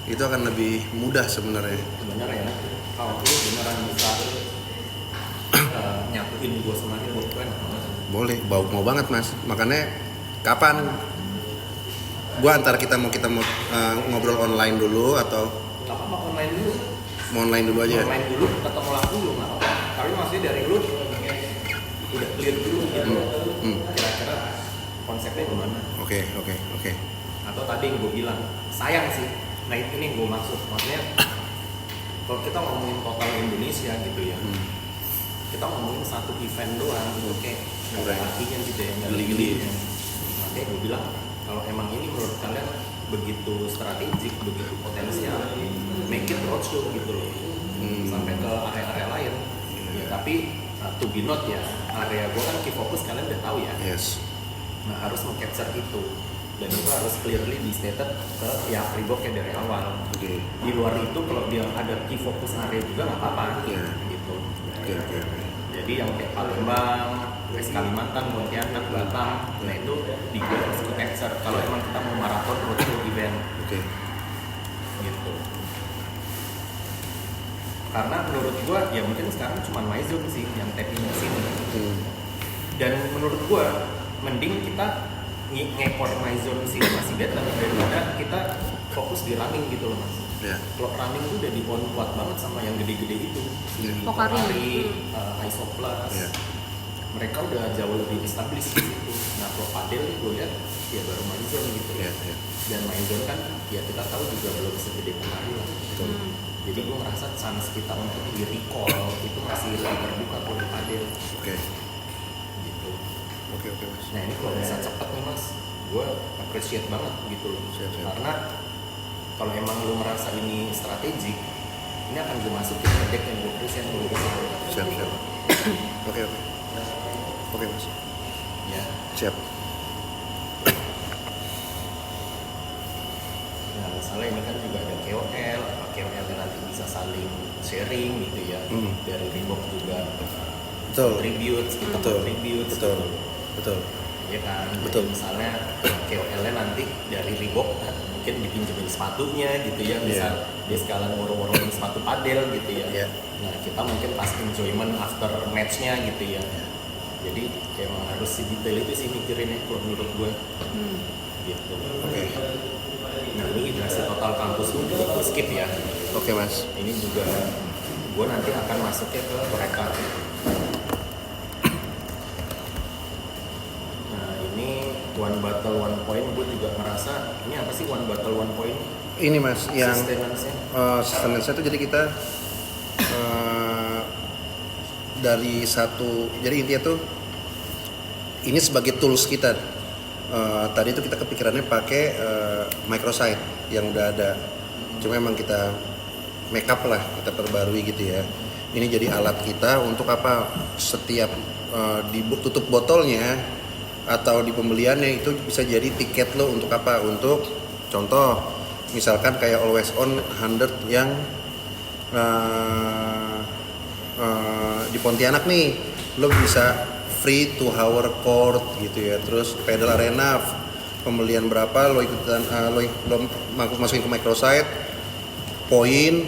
S2: itu akan lebih mudah sebenarnya.
S1: Bener ya, kalau lu beneran bisa nyatuin gue sama dia buat keren.
S2: Boleh, mau banget mas. Makanya kapan? Gua antara kita mau ngobrol online dulu atau
S1: Gak apa-apa online dulu.
S2: mau online dulu aja.
S1: Online dulu, ketemu langsung dulu nggak apa-apa. Tapi maksudnya dari lu udah clear dulu gitu. Kira-kira konsepnya gimana?
S2: Oke.
S1: Atau tadi yang gue bilang, sayang sih. Nah ini yang gue maksud. Maksudnya kalau kita ngomongin total Indonesia gitu ya, kita ngomongin satu event doang, oke, nggak ada
S2: Right.
S1: artinya gitu ya, nggak ada
S2: Geli-geli.
S1: gilinya. Makanya gue bilang, kalau emang ini menurut kalian begitu strategik, begitu potensial, make it roadshow gitu loh, sampai ke area-area lain. Ya tapi to be not ya, area gue kan key focus kalian udah tahu ya.
S2: Yes.
S1: Nah harus meng-capture itu, dan itu harus clearly di stated ke pihak Reebok ya dari awal.
S2: Oke.
S1: Di luar itu kalau dia ada key focus area juga nggak apa-apa,
S2: Iya.
S1: gitu.
S2: Oke.
S1: Jadi yang kayak Palembang, West Kalimantan, Pontianak, Batam, nah itu di gue harus ke capture. Kalau emang kita mau maraton roadshow event,
S2: Oke.
S1: gitu. Karena menurut gue ya mungkin sekarang cuma MyZone sih yang tapping ke sini. Dan menurut gue mending kita ngekor MyZone sini masih better daripada kita fokus di running gitu loh mas.
S2: Ya.
S1: Kalau running tuh udah di-on kuat banget sama yang gede-gede itu.
S2: Iya.
S3: Pokari.
S1: Isoplas.
S2: Iya.
S1: Mereka udah jauh lebih established di situ. Nah kalau padel nih gue lihat ya baru MyZone gitu.
S2: Iya.
S1: Dan MyZone kan ya kita tahu juga belum segede Pokari lah. Jadi gue ngerasa chance kita untuk di recall itu masih lebih terbuka kalau di padel.
S2: Oke.
S1: Gitu.
S2: Oke mas.
S1: Nah ini kalau bisa cepet nih mas, gue appreciate banget gitu loh.
S2: Siap.
S1: Karena kalau emang lu merasa ini strategik, ini akan gue masukin ke deck yang gue present dulu ke sana.
S2: Siap. Oke. Oke mas.
S1: Ya.
S2: Siap.
S1: Nah misalnya ini kan juga ada KOL, KOL yang nanti bisa saling sharing gitu ya. Dari Reebok juga
S2: Betul.
S1: tribute, kita
S2: Betul.
S1: tribute.
S2: Betul.
S1: Ya kan.
S2: Betul.
S1: Jadi misalnya KOL-nya nanti dari Reebok mungkin dipinjemin sepatunya gitu ya, misal dia sekalian ngurung-ngurungin sepatu padel gitu ya.
S2: Iya.
S1: Nah kita mungkin pas enjoyment after matchnya gitu ya. Jadi emang harus si detail itu sih mikirinnya kalau menurut gue. Gitu.
S2: Oke.
S1: Nah ini hidrasi total kampus gue skip ya.
S2: Oke mas.
S1: Ini juga gue nanti akan masuknya ke mereka. Nah ini one battle one point, gue juga ngerasa ini apa sih one battle one point?
S2: Ini mas yang
S1: Sustenance-nya.
S2: sustenance itu jadi kita dari satu, jadi intinya tuh ini sebagai tools kita. Tadi itu kita kepikirannya pakai microsite yang udah ada, cuma emang kita makeup lah kita perbarui gitu ya. Ini jadi alat kita untuk apa? Setiap tutup botolnya atau di pembeliannya itu bisa jadi tiket lo untuk apa? Untuk contoh misalkan kayak Always On 100 yang di Pontianak nih, lo bisa free to hour court gitu ya. Terus Pedal Arena pembelian berapa lo ikutan lo masukin ke microsite poin,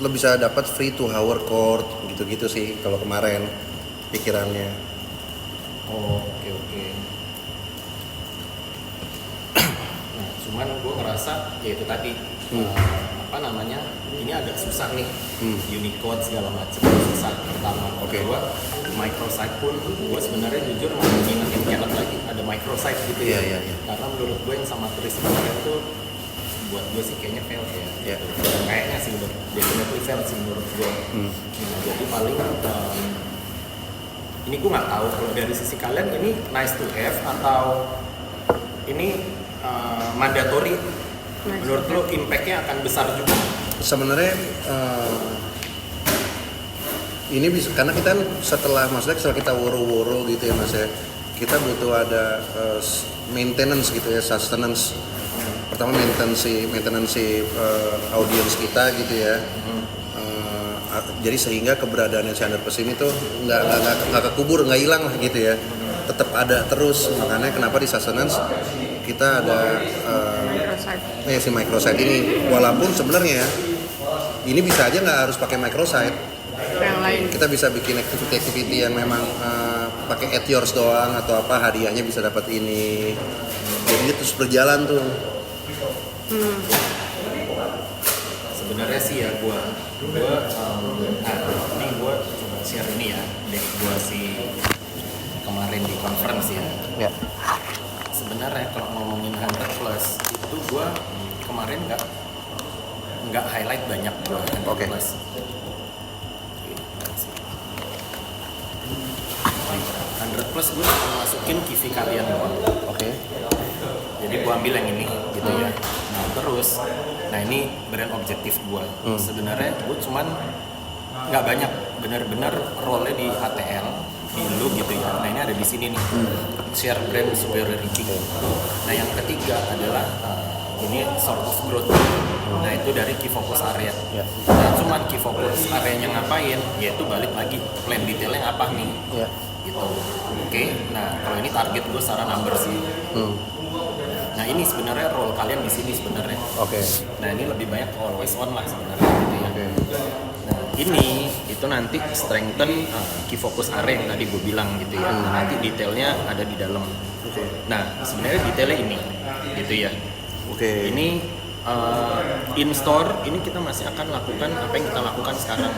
S2: lo bisa dapat free to hour court gitu-gitu sih kalau kemarin pikirannya.
S1: Oh, oke. Nah, cuman gue ngerasa ya itu tadi apa namanya, ini agak susah nih, Unicode segala macam susah pertama. Kedua, microsite pun gue sebenarnya jujur mau ngingetin Canon lagi ada microsite gitu ya.
S2: Iya.
S1: Karena menurut gue yang sama turis kemarin tuh buat gue sih kayaknya fail ya. Kayaknya sih udah definitely fail sih menurut gue. Nah, jadi paling ini gue nggak tahu kalau dari sisi kalian ini nice to have atau ini mandatory. Menurut lo impact-nya akan besar juga?
S2: Sebenarnya ini bisa karena kita setelah kita woro-woro gitu ya Mas ya, kita butuh ada maintenance gitu ya, sustenance. Pertama maintenance audience kita gitu ya. Jadi sehingga keberadaannya Chandler Pes ini tuh nggak kekubur, nggak hilang lah gitu ya, tetap ada terus. Makanya kenapa di sustenance kita ada si microsite ini, walaupun sebenarnya ini bisa aja nggak harus pakai microsite.
S3: Yang lain.
S2: Kita bisa bikin activity yang memang pakai at yours doang atau apa, hadiahnya bisa dapat ini. Jadi terus berjalan tuh.
S1: Sebenarnya sih ya gue ini gue coba share ini ya, deck gue sih kemarin di conference ya. Sebenarnya kalau ngomongin 100 plus itu gue kemarin nggak highlight banyak 100 plus. 100 plus gue masukin kivi kalian doang. Jadi gue ambil yang ini gitu ya. Nah terus, ini brand objektif gue. Sebenarnya gue cuman nggak banyak, benar-benar role di ATL, di look gitu ya. Nah ini ada di sini nih, share brand superiority. Nah yang ketiga adalah ini sort of growth. Nah itu dari key focus area. Nah cuman key focus areanya ngapain? Yaitu balik lagi plan detailnya apa nih? Gitu. Oke. Nah kalau ini target gue secara number sih. Nah ini sebenarnya role kalian di sini sebenarnya. Nah ini lebih banyak always on lah sebenarnya gitu ya. Nah ini itu nanti strengthen key focus area yang tadi gue bilang gitu ya. Nah, nanti detailnya ada di dalam. Nah sebenarnya detailnya ini gitu ya. Ini in store ini kita masih akan lakukan apa yang kita lakukan sekarang.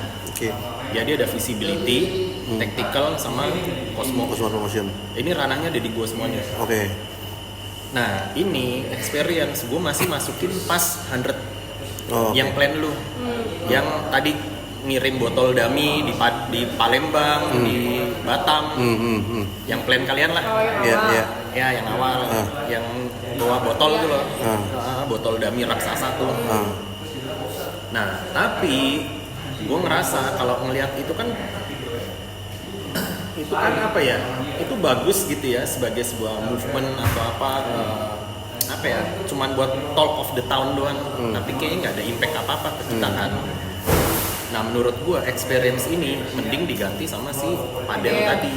S1: Jadi ada visibility, tactical sama Cosmo
S2: Promotion. Ini
S1: ranahnya ada di gue semuanya. Nah ini experience gue masih masukin pas 100 yang plan lu, yang tadi ngirim botol dummy di Palembang, di Batam, yang plan kalian lah, ya yang awal, yang bawa botol tuh loh, botol dummy raksasa tuh. Nah tapi gue ngerasa kalau ngelihat itu kan apa ya, itu bagus gitu ya sebagai sebuah movement atau apa ya, cuman buat talk of the town doang, tapi kayaknya nggak ada impact apa-apa ke kita kan. Nah menurut gue experience ini mending diganti sama si padel tadi,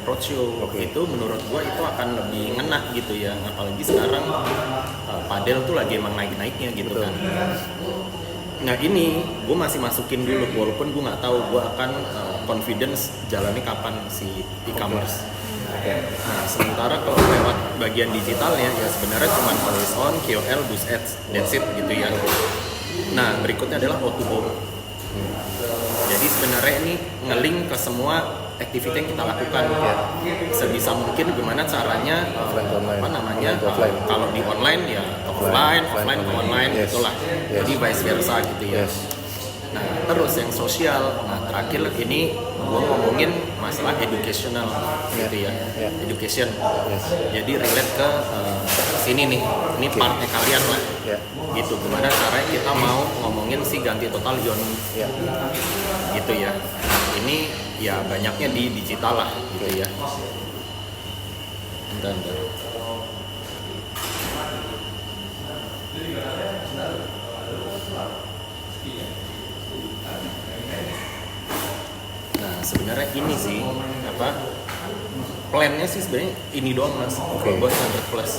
S1: roadshow. Itu menurut gue itu akan lebih ngena gitu ya, apalagi sekarang padel tuh lagi emang naik-naiknya gitu kan. Nah ini gue masih masukin dulu, walaupun gue nggak tahu gue akan confidence jalannya kapan si e-commerce. Nah sementara kalau lewat bagian digitalnya ya sebenarnya cuma always on, KOL, boost ads, that's it gitu ya. Nah berikutnya adalah O2O. Jadi sebenarnya ini nge-link ke semua activity yang kita lakukan. Sebisa mungkin gimana caranya kalau di online ya offline ke online gitulah. Jadi vice versa gitu ya. Nah terus yang sosial, nah terakhir ini gue ngomongin masalah educational gitu ya, education. Jadi relate ke sini nih, ini partnya kalian lah. Gitu, gimana caranya kita mau ngomongin si ganti total ion gitu ya. Ini ya banyaknya di digital lah gitu ya. Bentar. Nah sebenarnya ini sih apa plannya sih sebenarnya ini doang mas, buat 100 plus.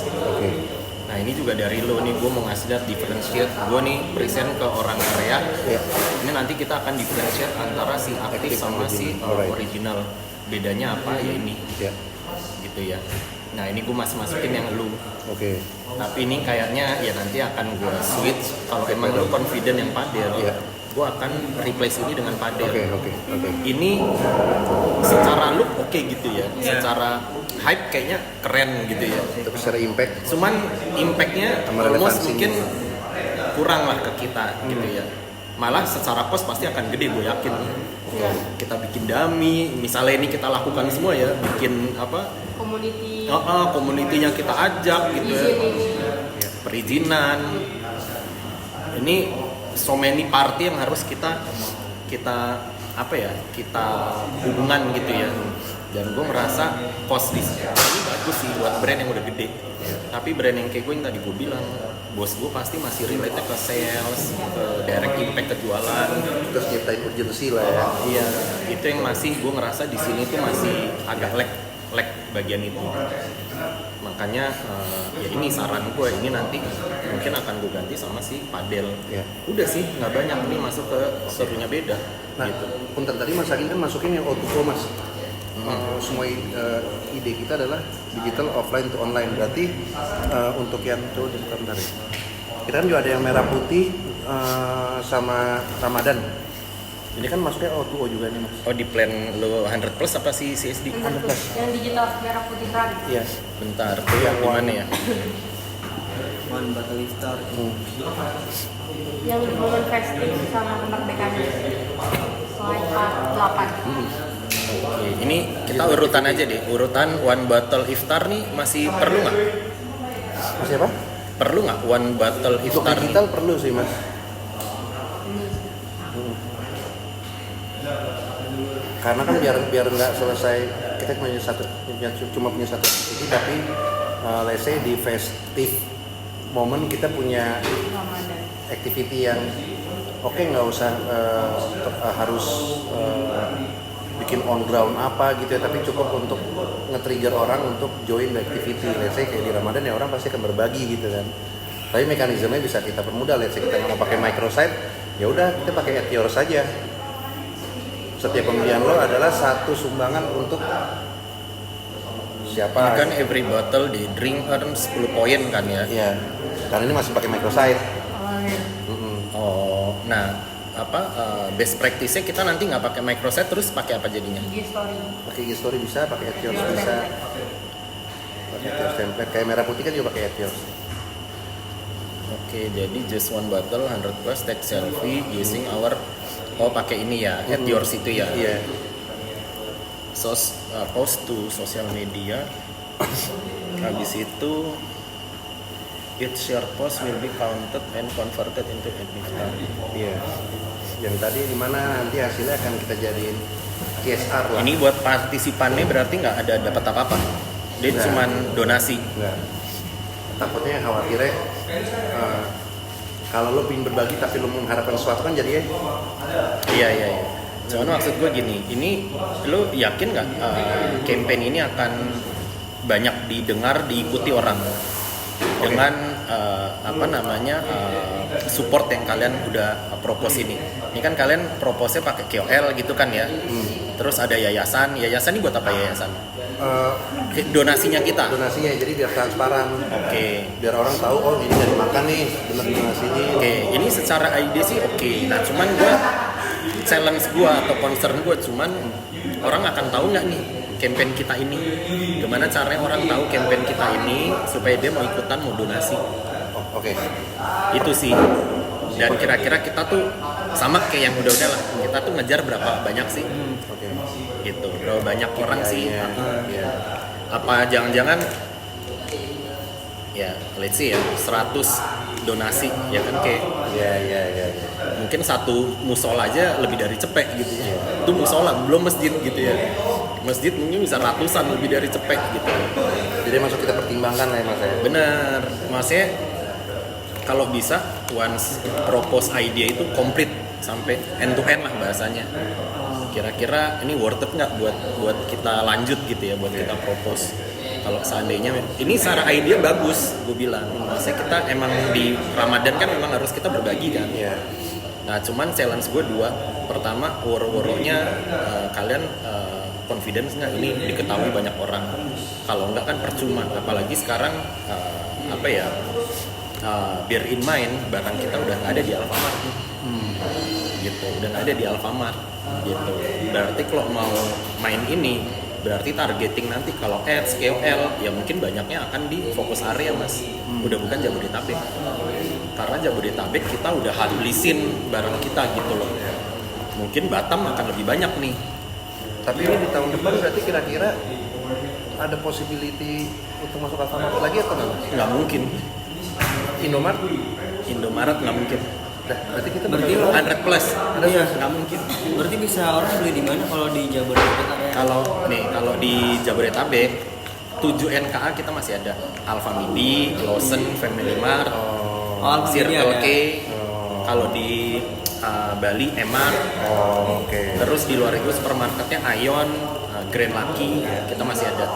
S1: Nah ini juga dari lo nih, gue mau ngasih lihat differentiate gue nih present ke orang Korea. Ini nanti kita akan differentiate antara si aktif sama si original. Bedanya apa ya ini, gitu ya. Nah ini gue masih masukin yang lu. Tapi ini kayaknya ya nanti akan gue switch. Kalau emang lu confident yang padel, gue akan replace ini dengan padel. Ini secara look oke gitu ya. Secara hype kayaknya keren gitu ya.
S2: Tapi secara impact,
S1: cuman impactnya almost mungkin kurang lah ke kita gitu ya. Malah secara cost pasti akan gede, gue yakin. Kita bikin dummy, misalnya ini kita lakukan semua ya, bikin apa? Community-nya kita ajak gitu ya. Perizinan. Ini so many party yang harus kita apa ya? Kita hubungan gitu ya. Dan gue merasa cost di sini bagus sih buat brand yang udah gede. Tapi brand yang kayak gue yang tadi gue bilang, bos gue pasti masih related ke sales, ke direct impact ke jualan.
S2: terus nyiptain urgency lah ya.
S1: Iya, itu yang masih gue ngerasa di sini tuh masih agak lag bagian itu. Makanya ya ini saran gue, ini nanti mungkin akan gue ganti sama si padel. Udah sih, nggak banyak, ini masuk ke serunya beda.
S2: Nah,
S1: gitu.
S2: punten tadi Mas Akin kan masukin yang O2O Mas. Semua ide kita adalah digital offline to online. Berarti untuk yang coba bentar ya. Kita kan juga ada yang merah putih sama Ramadan. Ini kan masuknya O2O juga nih Mas.
S1: Oh di plan lo 100 plus apa sih CSD?
S3: 100 plus. Yang digital merah putih run.
S2: Iya.
S1: Bentar, tuh yang gimana ya?
S4: One Battle Iftar.
S3: Yang momen festive sama kemerdekaannya. Slide 8.
S1: Oke, ini kita urutan aja deh. Urutan One Battle Iftar nih masih perlu nggak?
S2: Masih apa?
S1: Perlu nggak One Battle
S2: Untuk
S1: Iftar?
S2: digital perlu sih Mas. Karena kan biar nggak selesai, kita cuma punya satu activity, tapi let's say di festive moment kita punya activity yang nggak usah harus bikin on ground apa gitu ya, tapi cukup untuk nge-trigger orang untuk join the activity. Let's say kayak di Ramadan ya orang pasti akan berbagi gitu kan. Tapi mekanismenya bisa kita permudah. Let's say kita nggak mau pakai microsite, ya udah kita pakai at yours saja. Setiap pembelian lo adalah satu sumbangan untuk siapa?
S1: Ini kan every bottle di drink earn 10 poin kan ya?
S2: Iya. Karena ini masih pakai microsite.
S1: Oh, nah apa best practice-nya kita nanti nggak pakai microsite, terus pakai apa jadinya?
S3: IG story.
S2: Pakai IG story bisa, pakai at yours bisa. Pakai at yours template. Kayak merah putih kan juga pakai at yours.
S1: Oke, jadi just one bottle 100 plus take selfie using our pakai ini ya, at yours itu ya.
S2: Iya.
S1: Post to social media. Habis itu each share post will be counted and converted into EBITDA.
S2: Iya. Yang tadi di mana nanti hasilnya akan kita jadiin CSR lah.
S1: Ini buat partisipannya berarti nggak ada dapat apa-apa. Dia
S2: Nggak.
S1: cuman donasi.
S2: Enggak. Takutnya khawatirnya kalau lo ingin berbagi tapi lo mengharapkan sesuatu kan jadinya
S1: Iya. Cuman maksud gue gini, ini lo yakin nggak campaign ini akan banyak didengar, diikuti orang dengan support yang kalian udah propose ini. Ini kan kalian propose-nya pakai KOL gitu kan ya. Terus ada yayasan ini buat apa yayasan? Donasinya kita.
S2: donasinya, jadi biar transparan.
S1: Oke.
S2: Biar orang tahu oh ini dari makan nih bener donasinya.
S1: Oke, ini secara ide sih oke. Nah, cuman gue challenge gue atau concern gue cuman orang akan tahu nggak nih campaign kita ini? Gimana caranya orang tahu campaign kita ini supaya dia mau ikutan, mau donasi?
S2: Oke.
S1: Itu sih. Dan kira-kira kita tuh sama kayak yang udah-udah lah, kita tuh ngejar berapa banyak sih
S2: Oke.
S1: gitu, berapa banyak orang sih.
S2: Iya.
S1: Apa jangan-jangan ya let's see ya 100 donasi ya kan, kayak
S2: Iya.
S1: mungkin satu musola aja lebih dari cepek gitu ya. Itu musola belum masjid gitu ya, masjid mungkin bisa ratusan lebih dari cepek gitu.
S2: Jadi masuk kita pertimbangkan lah ya Mas ya.
S1: Bener, maksudnya kalau bisa once propose idea itu komplit sampai end to end lah bahasanya. Kira-kira ini worth it nggak buat kita lanjut gitu ya, buat kita propose. Kalau seandainya ini secara idea bagus, gue bilang, maksudnya kita emang di Ramadan kan memang harus kita berbagi kan.
S2: Iya.
S1: Nah cuman challenge gue dua, pertama woro-woronya kalian confidence nggak ini diketahui banyak orang. Kalau nggak kan percuma, apalagi sekarang bear in mind barang kita udah nggak ada di Alfamart gitu, udah nggak ada di Alfamart gitu. Berarti kalau mau main ini berarti targeting nanti kalau ads, KOL ya mungkin banyaknya akan di fokus area Mas, udah bukan Jabodetabek, karena Jabodetabek kita udah halusin barang kita gitu loh. Mungkin Batam akan lebih banyak nih.
S2: Tapi ini di tahun depan berarti kira-kira ada possibility untuk masuk Alfamart lagi atau enggak?
S1: Nggak mungkin. Indomaret nggak mungkin.
S2: Nah, berarti kita
S5: Berarti
S2: bakal-
S1: 100 plus
S5: Iya.
S1: nggak mungkin.
S5: Berarti bisa orang beli di mana kalau di Jabodetabek area?
S1: Kalau di Jabodetabek 7 NKA kita masih ada, Alfamidi, Lawson, Family Mart,
S5: Oh, Alfamidi
S1: Circle
S5: ada.
S1: K. Kalau di Bali Emart,
S2: Oke.
S1: terus di luar itu supermarketnya Ion, Grand Lucky kita masih ada.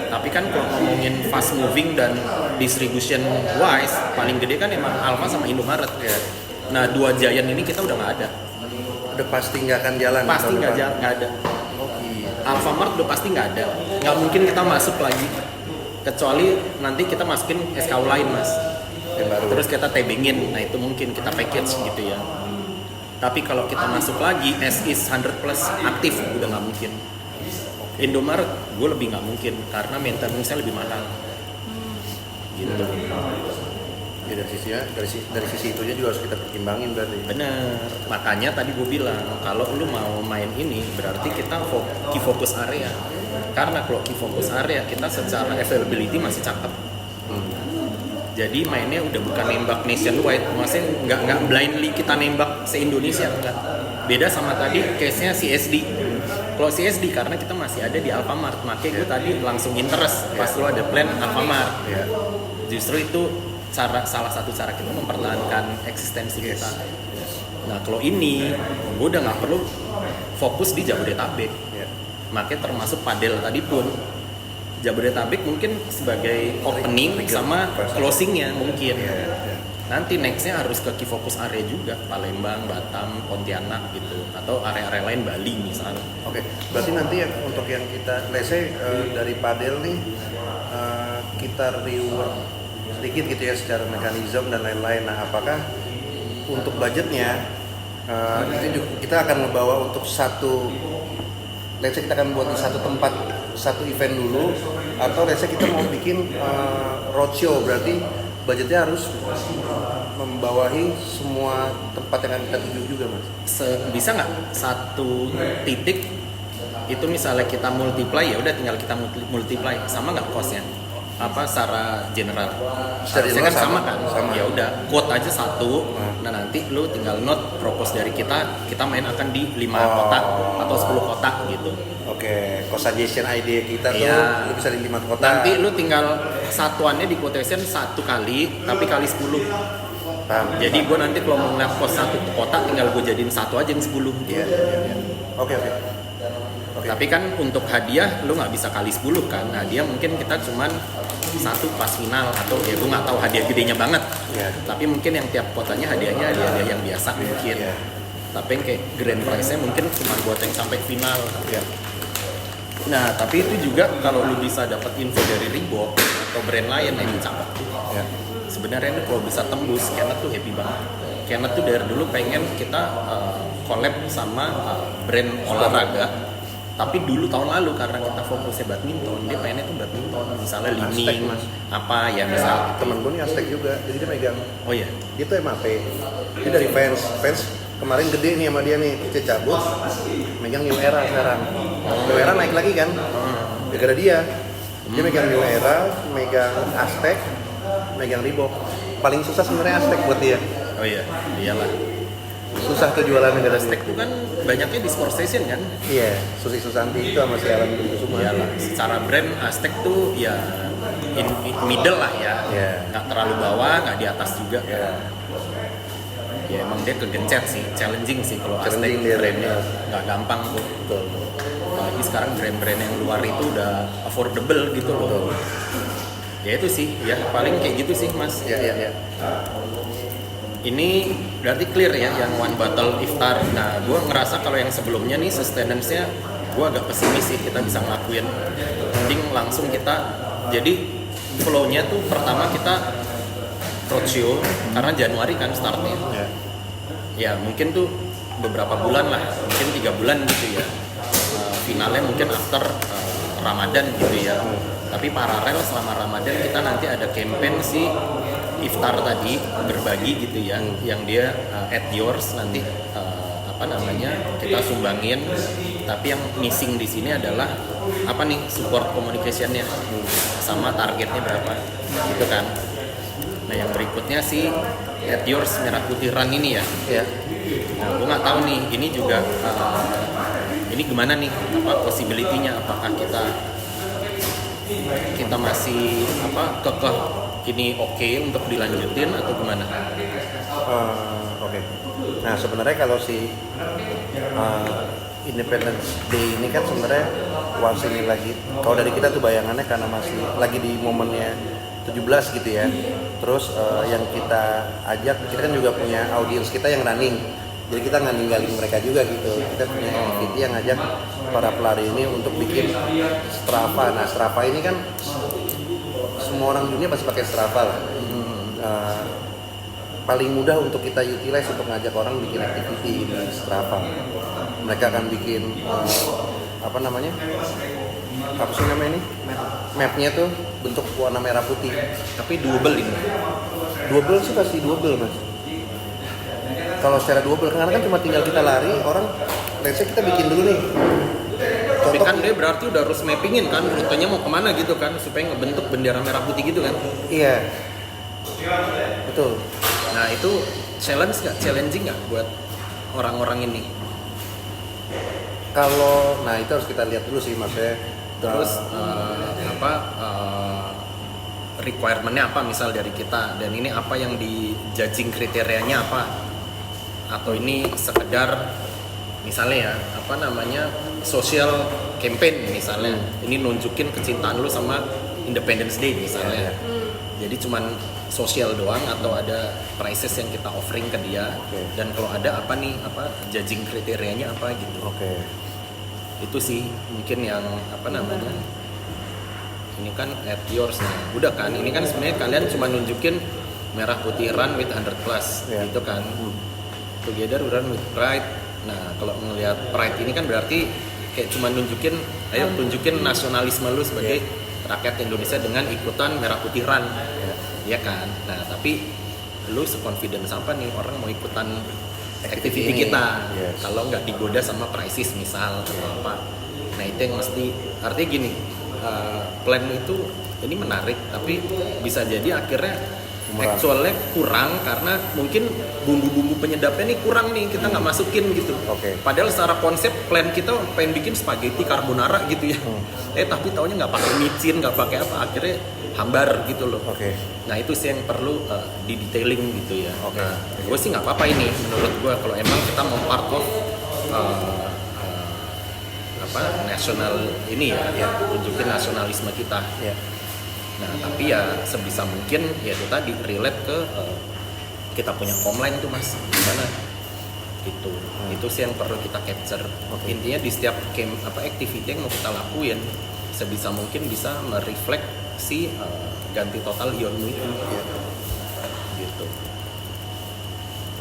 S1: Tapi kan kalau ngomongin fast moving dan distribution wise paling gede kan emang Alfa sama Indomaret ya. Nah dua giant ini kita udah nggak ada,
S2: Udah pasti nggak akan jalan. di
S1: pasti
S2: tahun
S1: nggak
S2: depan.
S1: ada.
S2: Oh, iya.
S1: Alfamart udah pasti nggak ada, nggak mungkin kita masuk lagi kecuali nanti kita masukin SKU lain Mas,
S2: Yang baru.
S1: terus kita tebengin, nah itu mungkin kita package gitu ya. Tapi kalau kita masuk lagi as is 100 plus aktif udah nggak mungkin. Indomaret gue lebih nggak mungkin karena maintenance-nya lebih mahal gitu.
S2: Ya, dari sisi itu aja juga harus kita pertimbangin berarti.
S1: Bener, makanya tadi gue bilang kalau lu mau main ini berarti kita key focus area, karena kalau key focus area kita secara availability masih cakep. Jadi mainnya udah bukan nembak nationwide, maksudnya nggak blindly kita nembak se-Indonesia, enggak. Beda sama tadi case-nya CSD. Kalau CSD karena kita masih ada di Alfamart, makanya gue tadi langsung interest pas lu ada plan Alfamart.
S2: Ya.
S1: Justru itu salah satu cara kita mempertahankan eksistensi kita. Nah kalau ini gue udah nggak perlu fokus di Jabodetabek,
S2: Ya.
S1: makanya termasuk padel tadi pun Jabodetabek mungkin sebagai opening sama closingnya mungkin.
S2: Ya.
S1: Nanti nextnya harus ke key focus area juga, Palembang, Batam, Pontianak gitu, atau area-area lain Bali misalnya.
S2: Oke, berarti nanti untuk yang kita lese dari padel nih kita reward sedikit gitu ya secara mekanisme dan lain-lain. Nah, apakah untuk budgetnya itu juga kita akan membawa untuk satu, let's say kita akan buat di satu tempat satu event dulu, atau let's say kita mau bikin roadshow, berarti budgetnya harus membawahi semua tempat yang akan kita tuju juga Mas.
S1: Bisa nggak satu titik itu misalnya kita multiply, ya udah tinggal kita multiply, sama nggak costnya? Apa secara general?
S2: Secara
S1: Harusnya
S2: general
S1: kan sama kan?
S2: sama.
S1: Ya udah quote aja satu. Nah nanti lu tinggal note propose dari kita main akan di 5 kota atau 10 kota gitu.
S2: Oke, cost suggestion idea kita tuh
S1: Iya.
S2: lu bisa di 5 kota.
S1: Nanti lu tinggal satuannya di quotation 1 kali, tapi kali 10.
S2: Paham.
S1: Jadi gue nanti kalau mau ngeliat cost satu kota tinggal gue jadiin satu aja yang 10.
S2: Iya. Oke.
S1: Tapi kan untuk hadiah lu nggak bisa kali 10 kan. Hadiah mungkin kita cuman satu pas final, atau ya gue nggak tahu hadiah gedenya banget.
S2: Iya.
S1: Tapi mungkin yang tiap kotanya hadiahnya hadiah yang biasa mungkin.
S2: Iya.
S1: Tapi yang kayak grand prize-nya mungkin cuma buat yang sampai final.
S2: Iya.
S1: Nah, tapi itu juga kalau lu bisa dapat info dari Reebok atau brand lain yang cakep.
S2: Iya.
S1: Sebenarnya ini kalau bisa tembus, Kenneth tuh happy banget. Kenneth tuh dari dulu pengen kita collab sama brand olahraga. Tapi dulu tahun lalu karena kita fokusnya badminton, dia pengennya tuh badminton, misalnya
S2: Aztec,
S1: Li-Ning,
S2: Mas.
S1: apa ya misal.
S2: Temen gue nih Aztec juga, jadi dia megang,
S1: Oh iya,
S2: dia tuh MAP, dia dari fans kemarin gede nih sama dia nih, Ice cabut, megang New Era sekarang. New Era naik lagi kan, gara-gara dia. Dia megang New Era, megang Aztec, megang Reebok. Paling susah sebenarnya Aztec buat dia.
S1: Oh iya, iyalah.
S2: Susah tuh jualannya gara
S1: Aztec itu kan banyaknya di Sport Station kan.
S2: Iya, Susi Susanti itu sama si Alan itu semua.
S1: Iyalah, secara brand Aztec tuh ya in middle lah ya.
S2: Iya.
S1: Nggak terlalu bawah, nggak di atas juga.
S2: Iya.
S1: Ya emang dia kegencet sih, challenging sih kalau Aztec
S2: Challenging dia,
S1: brandnya
S2: iya.
S1: nggak gampang tuh.
S2: Betul.
S1: Apalagi sekarang brand-brand yang luar itu udah affordable gitu loh.
S2: Betul.
S1: Ya itu sih, ya paling kayak gitu sih mas.
S2: Iya, iya, iya.
S1: Ini berarti clear ya yang One Bottle Iftar. Nah, gue ngerasa kalau yang sebelumnya nih sustenance-nya gue agak pesimis sih kita bisa ngelakuin. Mending langsung kita, jadi flow-nya tuh pertama kita roadshow karena Januari kan startnya.
S2: Iya.
S1: Ya mungkin tuh beberapa bulan lah, mungkin 3 bulan gitu ya. Finalnya mungkin after Ramadan gitu ya. Tapi paralel selama Ramadan kita nanti ada campaign si Iftar tadi berbagi gitu ya, yang dia at yours nanti apa namanya kita sumbangin. Tapi yang missing di sini adalah apa nih support communication-nya sama targetnya berapa gitu kan. Nah yang berikutnya sih at yours merah putih run ini ya.
S2: Iya.
S1: Nah, gue nggak tahu nih, ini juga ini gimana nih, apa possibility-nya, apakah kita masih apa kekeh ini oke untuk dilanjutin atau gimana?
S2: Oke. Nah sebenarnya kalau si Independence Day ini kan sebenarnya once ini lagi, kalau dari kita tuh bayangannya karena masih lagi di momennya 17 gitu ya. Terus yang kita ajak, kita kan juga punya audiens kita yang running. Jadi kita nggak ninggalin mereka juga gitu. Kita punya activity yang ngajak para pelari ini untuk bikin Strava. Nah Strava ini kan semua orang dunia pasti pakai Strava lah. Paling mudah untuk kita utilize untuk ngajak orang bikin activity di Strava. Mereka akan bikin apa namanya? Apa sih namanya ini? Mapnya tuh bentuk warna merah putih.
S1: Tapi double ini.
S2: Double sih pasti double mas. Kalau secara double karena kan cuma tinggal kita lari, orang let's say kita bikin dulu nih.
S1: Tapi kan dia berarti udah harus mappingin kan rutenya mau kemana gitu kan supaya ngebentuk bendera merah putih gitu kan.
S2: Iya. Betul.
S1: Nah itu challenging nggak buat orang-orang ini?
S2: Kalau nah itu harus kita lihat dulu sih maksudnya.
S1: Terus requirement-nya apa misal dari kita, dan ini apa yang di judging kriterianya apa, atau ini sekedar misalnya ya apa namanya social campaign misalnya, ini nunjukin kecintaan lu sama Independence Day misalnya. Jadi cuman sosial doang atau ada prices yang kita offering ke dia. Dan kalau ada apa nih, apa judging kriterianya apa gitu. Itu sih mungkin yang apa namanya, ini kan at yours. Nah udah kan, ini kan sebenarnya kalian cuma nunjukin merah putih run with 100 plus gitu kan. Together run with pride. Nah kalau ngelihat pride ini kan berarti kayak cuma nunjukin, ayo tunjukin nasionalisme lu sebagai rakyat Indonesia dengan ikutan merah putih run, ya kan. Nah tapi lu seconfident apa nih orang mau ikutan activity kita, kalau nggak digoda sama krisis misal atau apa. Nah itu yang mesti, artinya gini, plan itu ini menarik tapi bisa jadi akhirnya actualnya kurang karena mungkin bumbu-bumbu penyedapnya nih kurang nih, kita nggak masukin gitu. Padahal secara konsep plan kita pengen bikin spaghetti carbonara gitu ya. Tapi taunya nggak pakai micin, nggak pakai apa, akhirnya hambar gitu loh. Nah itu sih yang perlu di detailing gitu ya. Nah, gue sih nggak apa-apa ini menurut gue kalau emang kita mau part of nasional ini ya, tunjukin nasionalisme kita. Nah tapi ya sebisa mungkin ya itu tadi relate ke kita punya komplain tuh mas, gimana gitu. Itu sih yang perlu kita capture. Intinya di setiap activity yang mau kita lakuin sebisa mungkin bisa mereflect si ganti total ionmu itu gitu.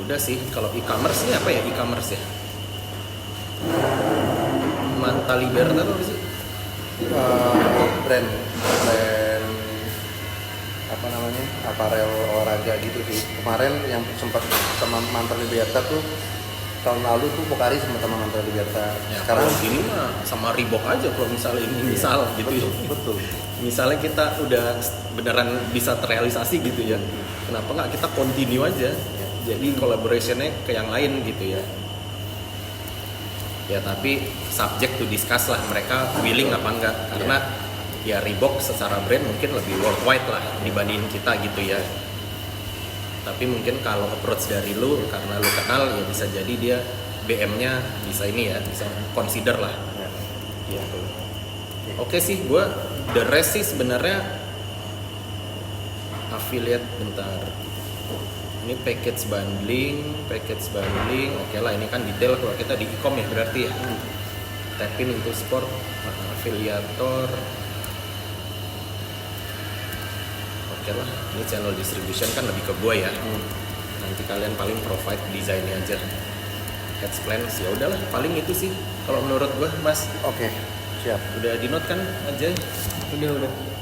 S1: Udah sih. Kalau e-commerce ini apa ya, e-commerce ya, Manta Liberta tuh apa sih?
S2: Brand apa namanya, aparel olahraga gitu sih. Kemarin yang sempat sama Manta Liberta tuh tahun lalu tuh Pocari sama teman Mantra Liberta.
S1: Ya,
S2: Sekarang
S1: kalau ini mah sama Reebok aja kalau misalnya ini misal gitu ya.
S2: betul.
S1: Misalnya kita udah beneran bisa terrealisasi gitu ya, kenapa nggak kita continue aja, jadi collaborationnya ke yang lain gitu ya. Ya tapi subject to discuss lah, mereka willing apa enggak, karena ya Reebok secara brand mungkin lebih worldwide lah dibanding kita gitu ya. Tapi mungkin kalau approach dari lu, karena lu kenal ya bisa jadi dia BM-nya bisa ini ya, bisa consider lah.
S2: Ya.
S1: Gitu. Oke sih, gue the rest sih sebenarnya affiliate bentar. Ini package bundling. Oke lah, ini kan detail kalau kita di e-com ya berarti ya. Tap in into sport, afiliator. Oke lah, ini channel distribution kan lebih ke gue ya. Nanti kalian paling provide desainnya aja. Heads plans ya udahlah, paling itu sih kalau menurut gue, Mas.
S2: Oke, siap.
S1: Udah di note kan aja?
S5: Udah.